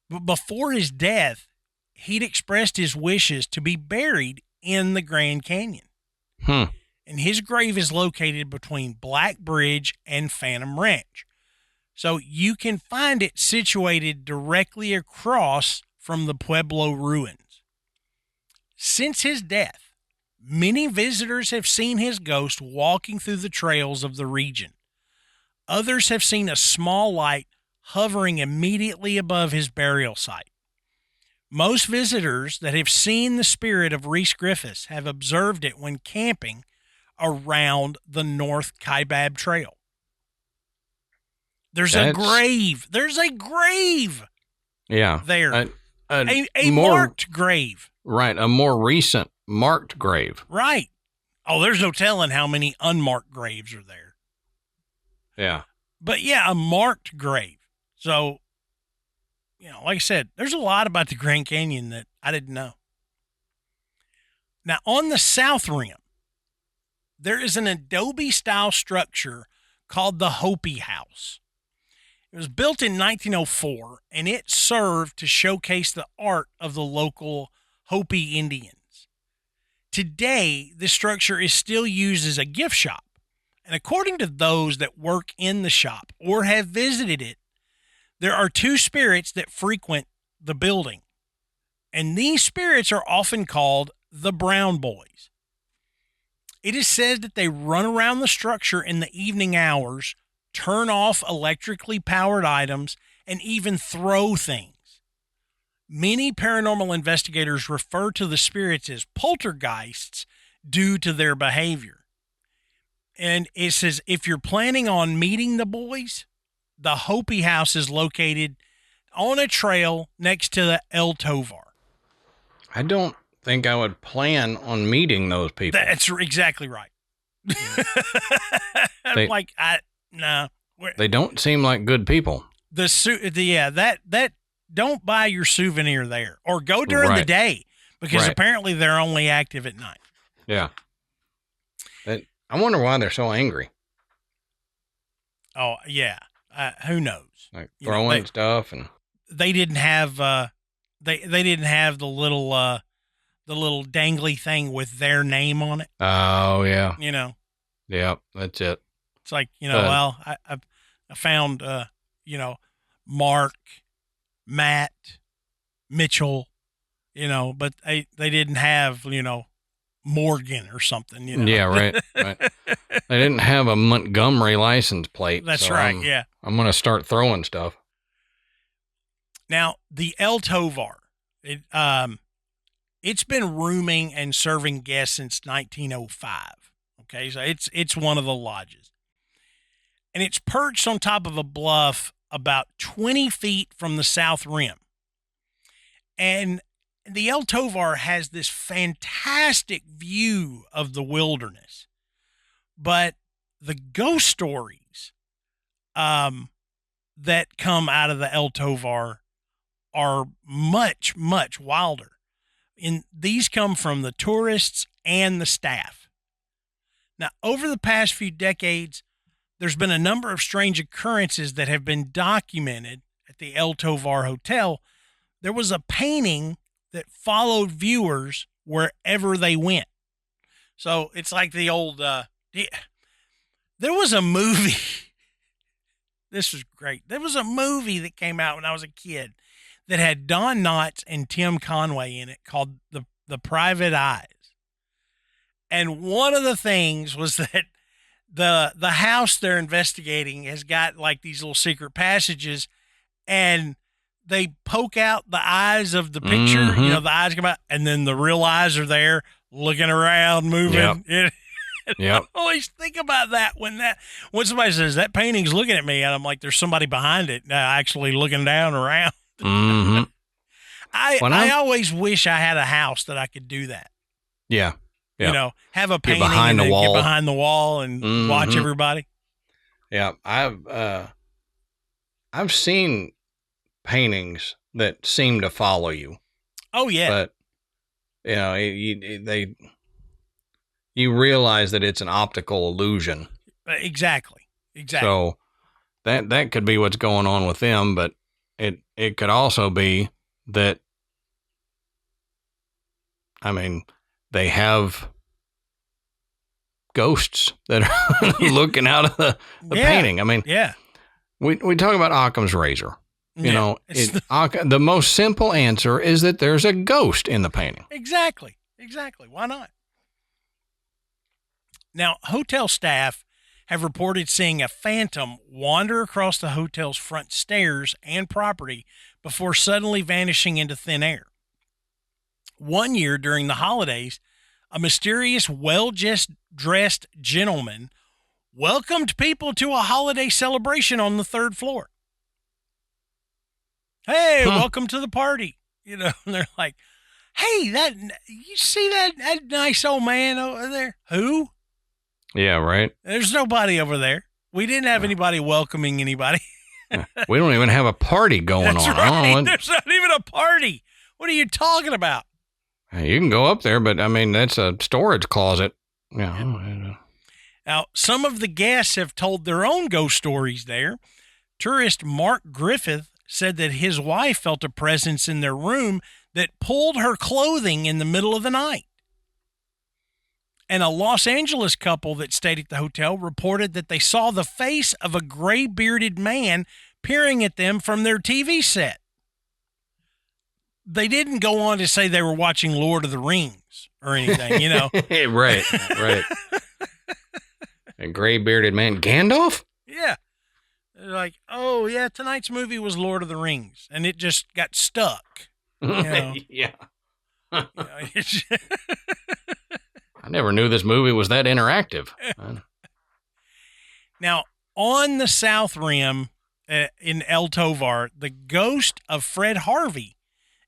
But before his death, he'd expressed his wishes to be buried in the Grand Canyon. And his grave is located between Black Bridge and Phantom Ranch. So you can find it situated directly across from the Pueblo ruins. Since his death, many visitors have seen his ghost walking through the trails of the region. Others have seen a small light hovering immediately above his burial site. Most visitors that have seen the spirit of Reese Griffiths have observed it when camping around the North Kaibab Trail. There's a grave. There's a grave. Yeah. There. A more, marked grave. Right. A more recent marked grave. Right. Oh, there's no telling how many unmarked graves are there. Yeah. But yeah, a marked grave. So, like I said, there's a lot about the Grand Canyon that I didn't know. Now, on the south rim, there is an adobe-style structure called the Hopi House. It was built in 1904, and it served to showcase the art of the local Hopi Indians. Today, this structure is still used as a gift shop, and according to those that work in the shop or have visited it, there are two spirits that frequent the building, and these spirits are often called the Brown Boys. It is said that they run around the structure in the evening hours, turn off electrically powered items, and even throw things. Many paranormal investigators refer to the spirits as poltergeists due to their behavior. And it says, if you're planning on meeting the boys, the Hopi House is located on a trail next to the El Tovar. I don't think I would plan on meeting those people. That's exactly right. No. They don't seem like good people. That don't buy your souvenir there or go during the day because apparently they're only active at night. Yeah. I wonder why they're so angry. Oh yeah. Who knows? Like throwing stuff, and they didn't have they didn't have the little dangly thing with their name on it. Oh yeah. Yeah, that's it. It's like, I found Mark, Matt, Mitchell, but they didn't have, Morgan or something, Yeah, right. They didn't have a Montgomery license plate. That's right, yeah. I'm going to start throwing stuff. Now, the El Tovar, it's been rooming and serving guests since 1905. Okay, so it's one of the lodges. And it's perched on top of a bluff about 20 feet from the south rim. And the El Tovar has this fantastic view of the wilderness, but the ghost stories that come out of the El Tovar are much, much wilder. And these come from the tourists and the staff. Now, over the past few decades, there's been a number of strange occurrences that have been documented at the El Tovar Hotel. There was a painting that followed viewers wherever they went. So it's like the old, there was a movie. This was great. There was a movie that came out when I was a kid that had Don Knotts and Tim Conway in it called The Private Eyes. And one of the things was that the house they're investigating has got like these little secret passages, and they poke out the eyes of the picture, Mm-hmm. the eyes come out, and then the real eyes are there looking around, moving. Yep. Yep. I always think about that when somebody says that painting's looking at me, and I'm like, there's somebody behind it actually looking down around. Mm-hmm. I always wish I had a house that I could do that. Yeah. Yeah. Have a painting behind and the then wall. get behind the wall and watch everybody. Yeah. I've seen paintings that seem to follow you. Oh yeah. But you realize that it's an optical illusion. Exactly. So that could be what's going on with them, but it could also be that, they have ghosts that are looking out of the painting. Yeah. We talk about Occam's razor. It's The most simple answer is that there's a ghost in the painting. Exactly. Why not? Now, hotel staff have reported seeing a phantom wander across the hotel's front stairs and property before suddenly vanishing into thin air. One year during the holidays, a mysterious, well-dressed gentleman welcomed people to a holiday celebration on the third floor. Hey, welcome to the party. And they're like, hey, you see that nice old man over there? Who? Yeah, right. There's nobody over there. We didn't have anybody welcoming anybody. We don't even have a party going That's on. right. There's not even a party. What are you talking about? You can go up there, but that's a storage closet. Yeah. Now, some of the guests have told their own ghost stories there. Tourist Mark Griffith said that his wife felt a presence in their room that pulled her clothing in the middle of the night. And a Los Angeles couple that stayed at the hotel reported that they saw the face of a gray-bearded man peering at them from their TV set. They didn't go on to say they were watching Lord of the Rings or anything, Right. A gray-bearded man. Gandalf? Yeah. They're like, oh, yeah, tonight's movie was Lord of the Rings, and it just got stuck. Yeah. I never knew this movie was that interactive. Now, on the South Rim in El Tovar, the ghost of Fred Harvey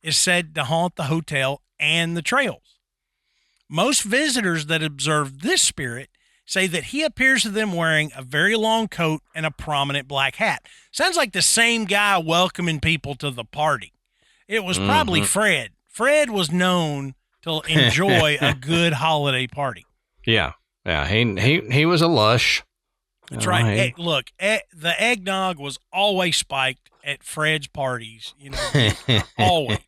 is said to haunt the hotel and the trails. Most visitors that observe this spirit say that he appears to them wearing a very long coat and a prominent black hat. Sounds like the same guy welcoming people to the party. It was probably Fred. Fred was known to enjoy a good holiday party. Yeah. Yeah. He was a lush. That's right. Look, the eggnog was always spiked at Fred's parties, always.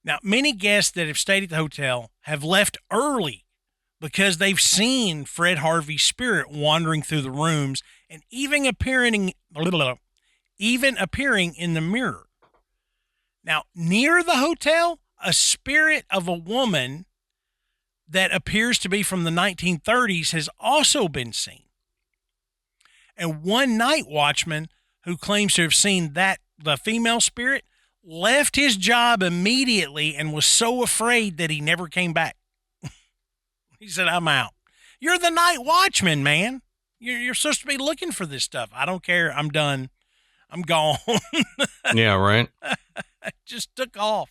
Now, many guests that have stayed at the hotel have left early because they've seen Fred Harvey's spirit wandering through the rooms and even appearing in the mirror. Now, near the hotel, a spirit of a woman that appears to be from the 1930s has also been seen. And one night watchman who claims to have seen the female spirit left his job immediately and was so afraid that he never came back. He said, I'm out. You're the night watchman, man. You're supposed to be looking for this stuff. I don't care. I'm done. I'm gone. Yeah, right. I just took off.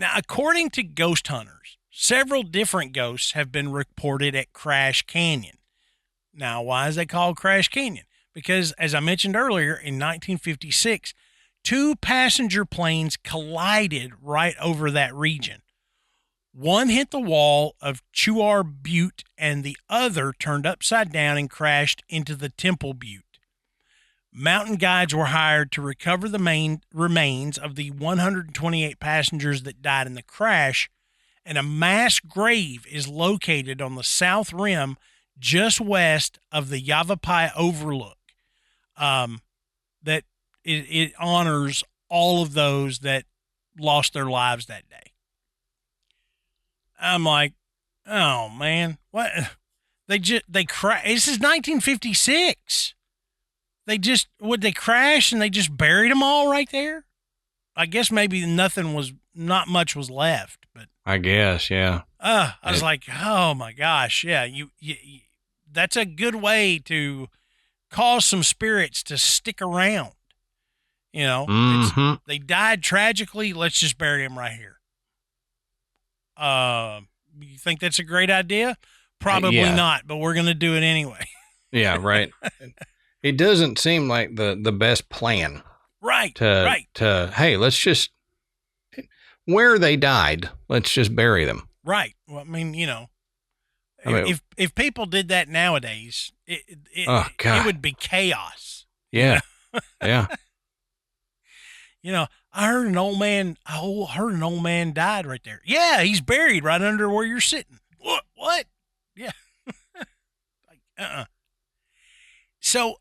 Now, according to ghost hunters, several different ghosts have been reported at Crash Canyon. Now, why is it called Crash Canyon? Because, as I mentioned earlier, in 1956, 2 passenger planes collided right over that region. One hit the wall of Chuar Butte, and the other turned upside down and crashed into the Temple Butte. Mountain guides were hired to recover the main remains of the 128 passengers that died in the crash, and a mass grave is located on the south rim just west of the Yavapai Overlook. That it honors all of those that lost their lives that day. I'm like, oh man, what? They crash. This is 1956. Would they crash and they just buried them all right there? I guess maybe not much was left, but I guess, yeah. I was like, oh my gosh, yeah, you that's a good way to cause some spirits to stick around. You know, they died tragically. Let's just bury them right here. You think that's a great idea? Probably not, but we're going to do it anyway. Yeah, right. It doesn't seem like the best plan. Right. Hey, let's just, where they died, let's just bury them. Right. Well, I mean, if people did that nowadays, it would be chaos. Yeah. Yeah. I heard an old man died right there. Yeah, he's buried right under where you're sitting. What? Yeah. So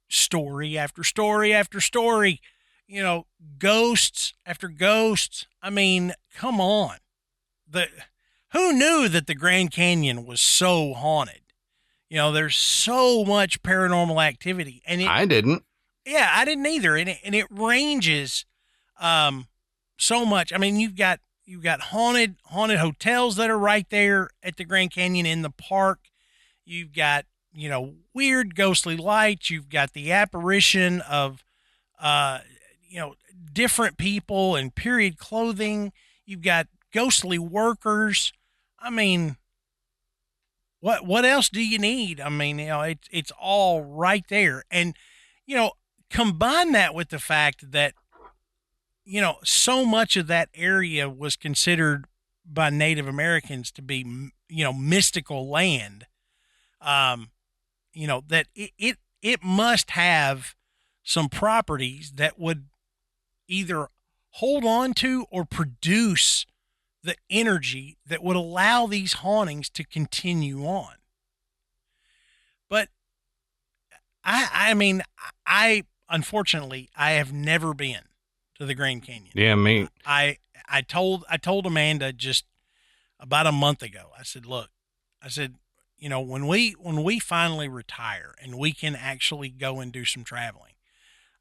story after story after story, ghosts after ghosts. I mean, come on. Who knew that the Grand Canyon was so haunted? There's so much paranormal activity, and I didn't. Yeah, I didn't either, and it ranges so much. I mean, you've got haunted hotels that are right there at the Grand Canyon in the park. You've got weird ghostly lights. You've got the apparition of different people in period clothing. You've got ghostly workers. I mean, what else do you need? I mean, it's all right there, and combine that with the fact that so much of that area was considered by Native Americans to be mystical land. That it must have some properties that would either hold on to or produce the energy that would allow these hauntings to continue on. But I unfortunately I have never been to the Grand Canyon. Yeah, me. I told Amanda just about a month ago. I said, look, when we finally retire and we can actually go and do some traveling,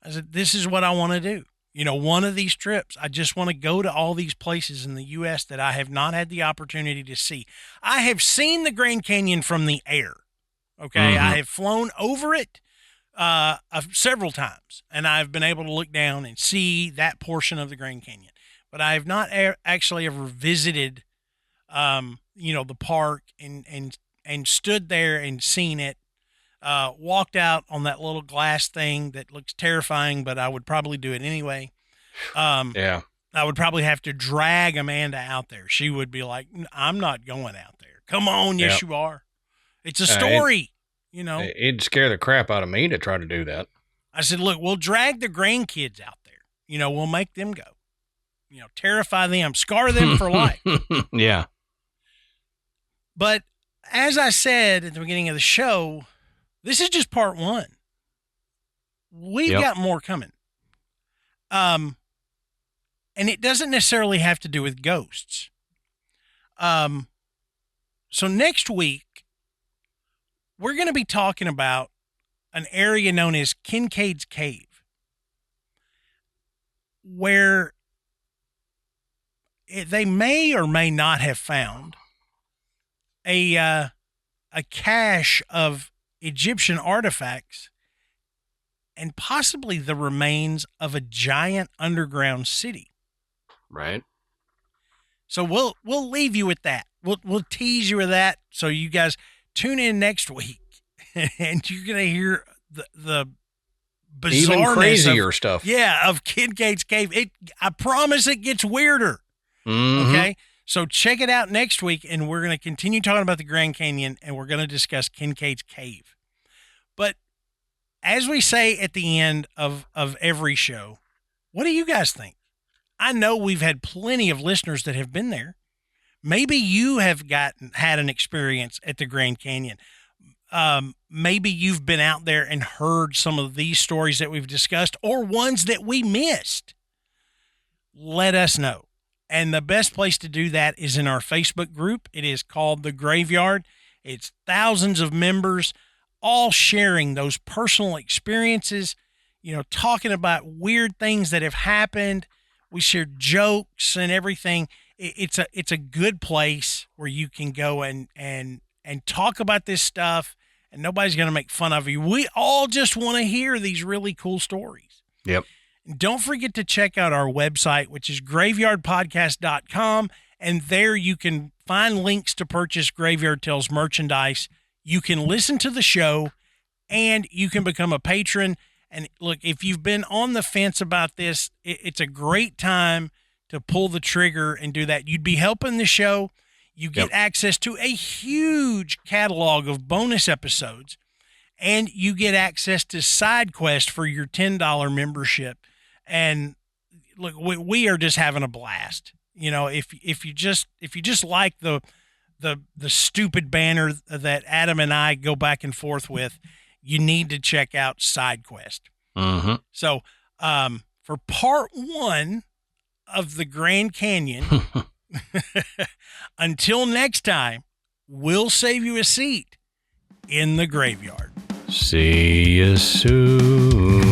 I said, this is what I want to do. One of these trips, I just want to go to all these places in the U.S. that I have not had the opportunity to see. I have seen the Grand Canyon from the air. Okay. I have flown over it several times, and I've been able to look down and see that portion of the Grand Canyon, but I have not actually ever visited, the park and stood there and seen it, walked out on that little glass thing that looks terrifying, but I would probably do it anyway. Yeah. I would probably have to drag Amanda out there. She would be like, I'm not going out there. Come on. Yes, you are. It's a story. It'd scare the crap out of me to try to do that. I said, look, we'll drag the grandkids out there. We'll make them go. Terrify them, scar them for life. Yeah. But as I said at the beginning of the show, this is just part one. We've got more coming. And it doesn't necessarily have to do with ghosts. So next week, we're going to be talking about an area known as Kincaid's Cave, where they may or may not have found a cache of Egyptian artifacts and possibly the remains of a giant underground city. Right. So we'll leave you with that. We'll tease you with that. So you guys tune in next week, and you're gonna hear the bizarreness, even crazier stuff. Yeah, of Kincaid's Cave. I promise it gets weirder. Mm-hmm. Okay, so check it out next week, and we're gonna continue talking about the Grand Canyon, and we're gonna discuss Kincaid's Cave. But as we say at the end of every show, what do you guys think? I know we've had plenty of listeners that have been there. Maybe you have had an experience at the Grand Canyon. Maybe you've been out there and heard some of these stories that we've discussed, or ones that we missed. Let us know. And the best place to do that is in our Facebook group. It is called The Graveyard. It's thousands of members, all sharing those personal experiences, talking about weird things that have happened. We share jokes and everything. It's a good place where you can go and talk about this stuff, and nobody's going to make fun of you. We all just want to hear these really cool stories. Yep. And don't forget to check out our website, which is graveyardpodcast.com, and there you can find links to purchase Graveyard Tales merchandise. You can listen to the show, and you can become a patron. And look, if you've been on the fence about this, it's a great time to pull the trigger and do that. You'd be helping the show. You get access to a huge catalog of bonus episodes, and you get access to side quests for your $10 membership. And look, we are just having a blast. If you just like the stupid banner that Adam and I go back and forth with, you need to check out SideQuest. Mm-hmm. So, for part 1 of the Grand Canyon, until next time, we'll save you a seat in the graveyard. See you soon.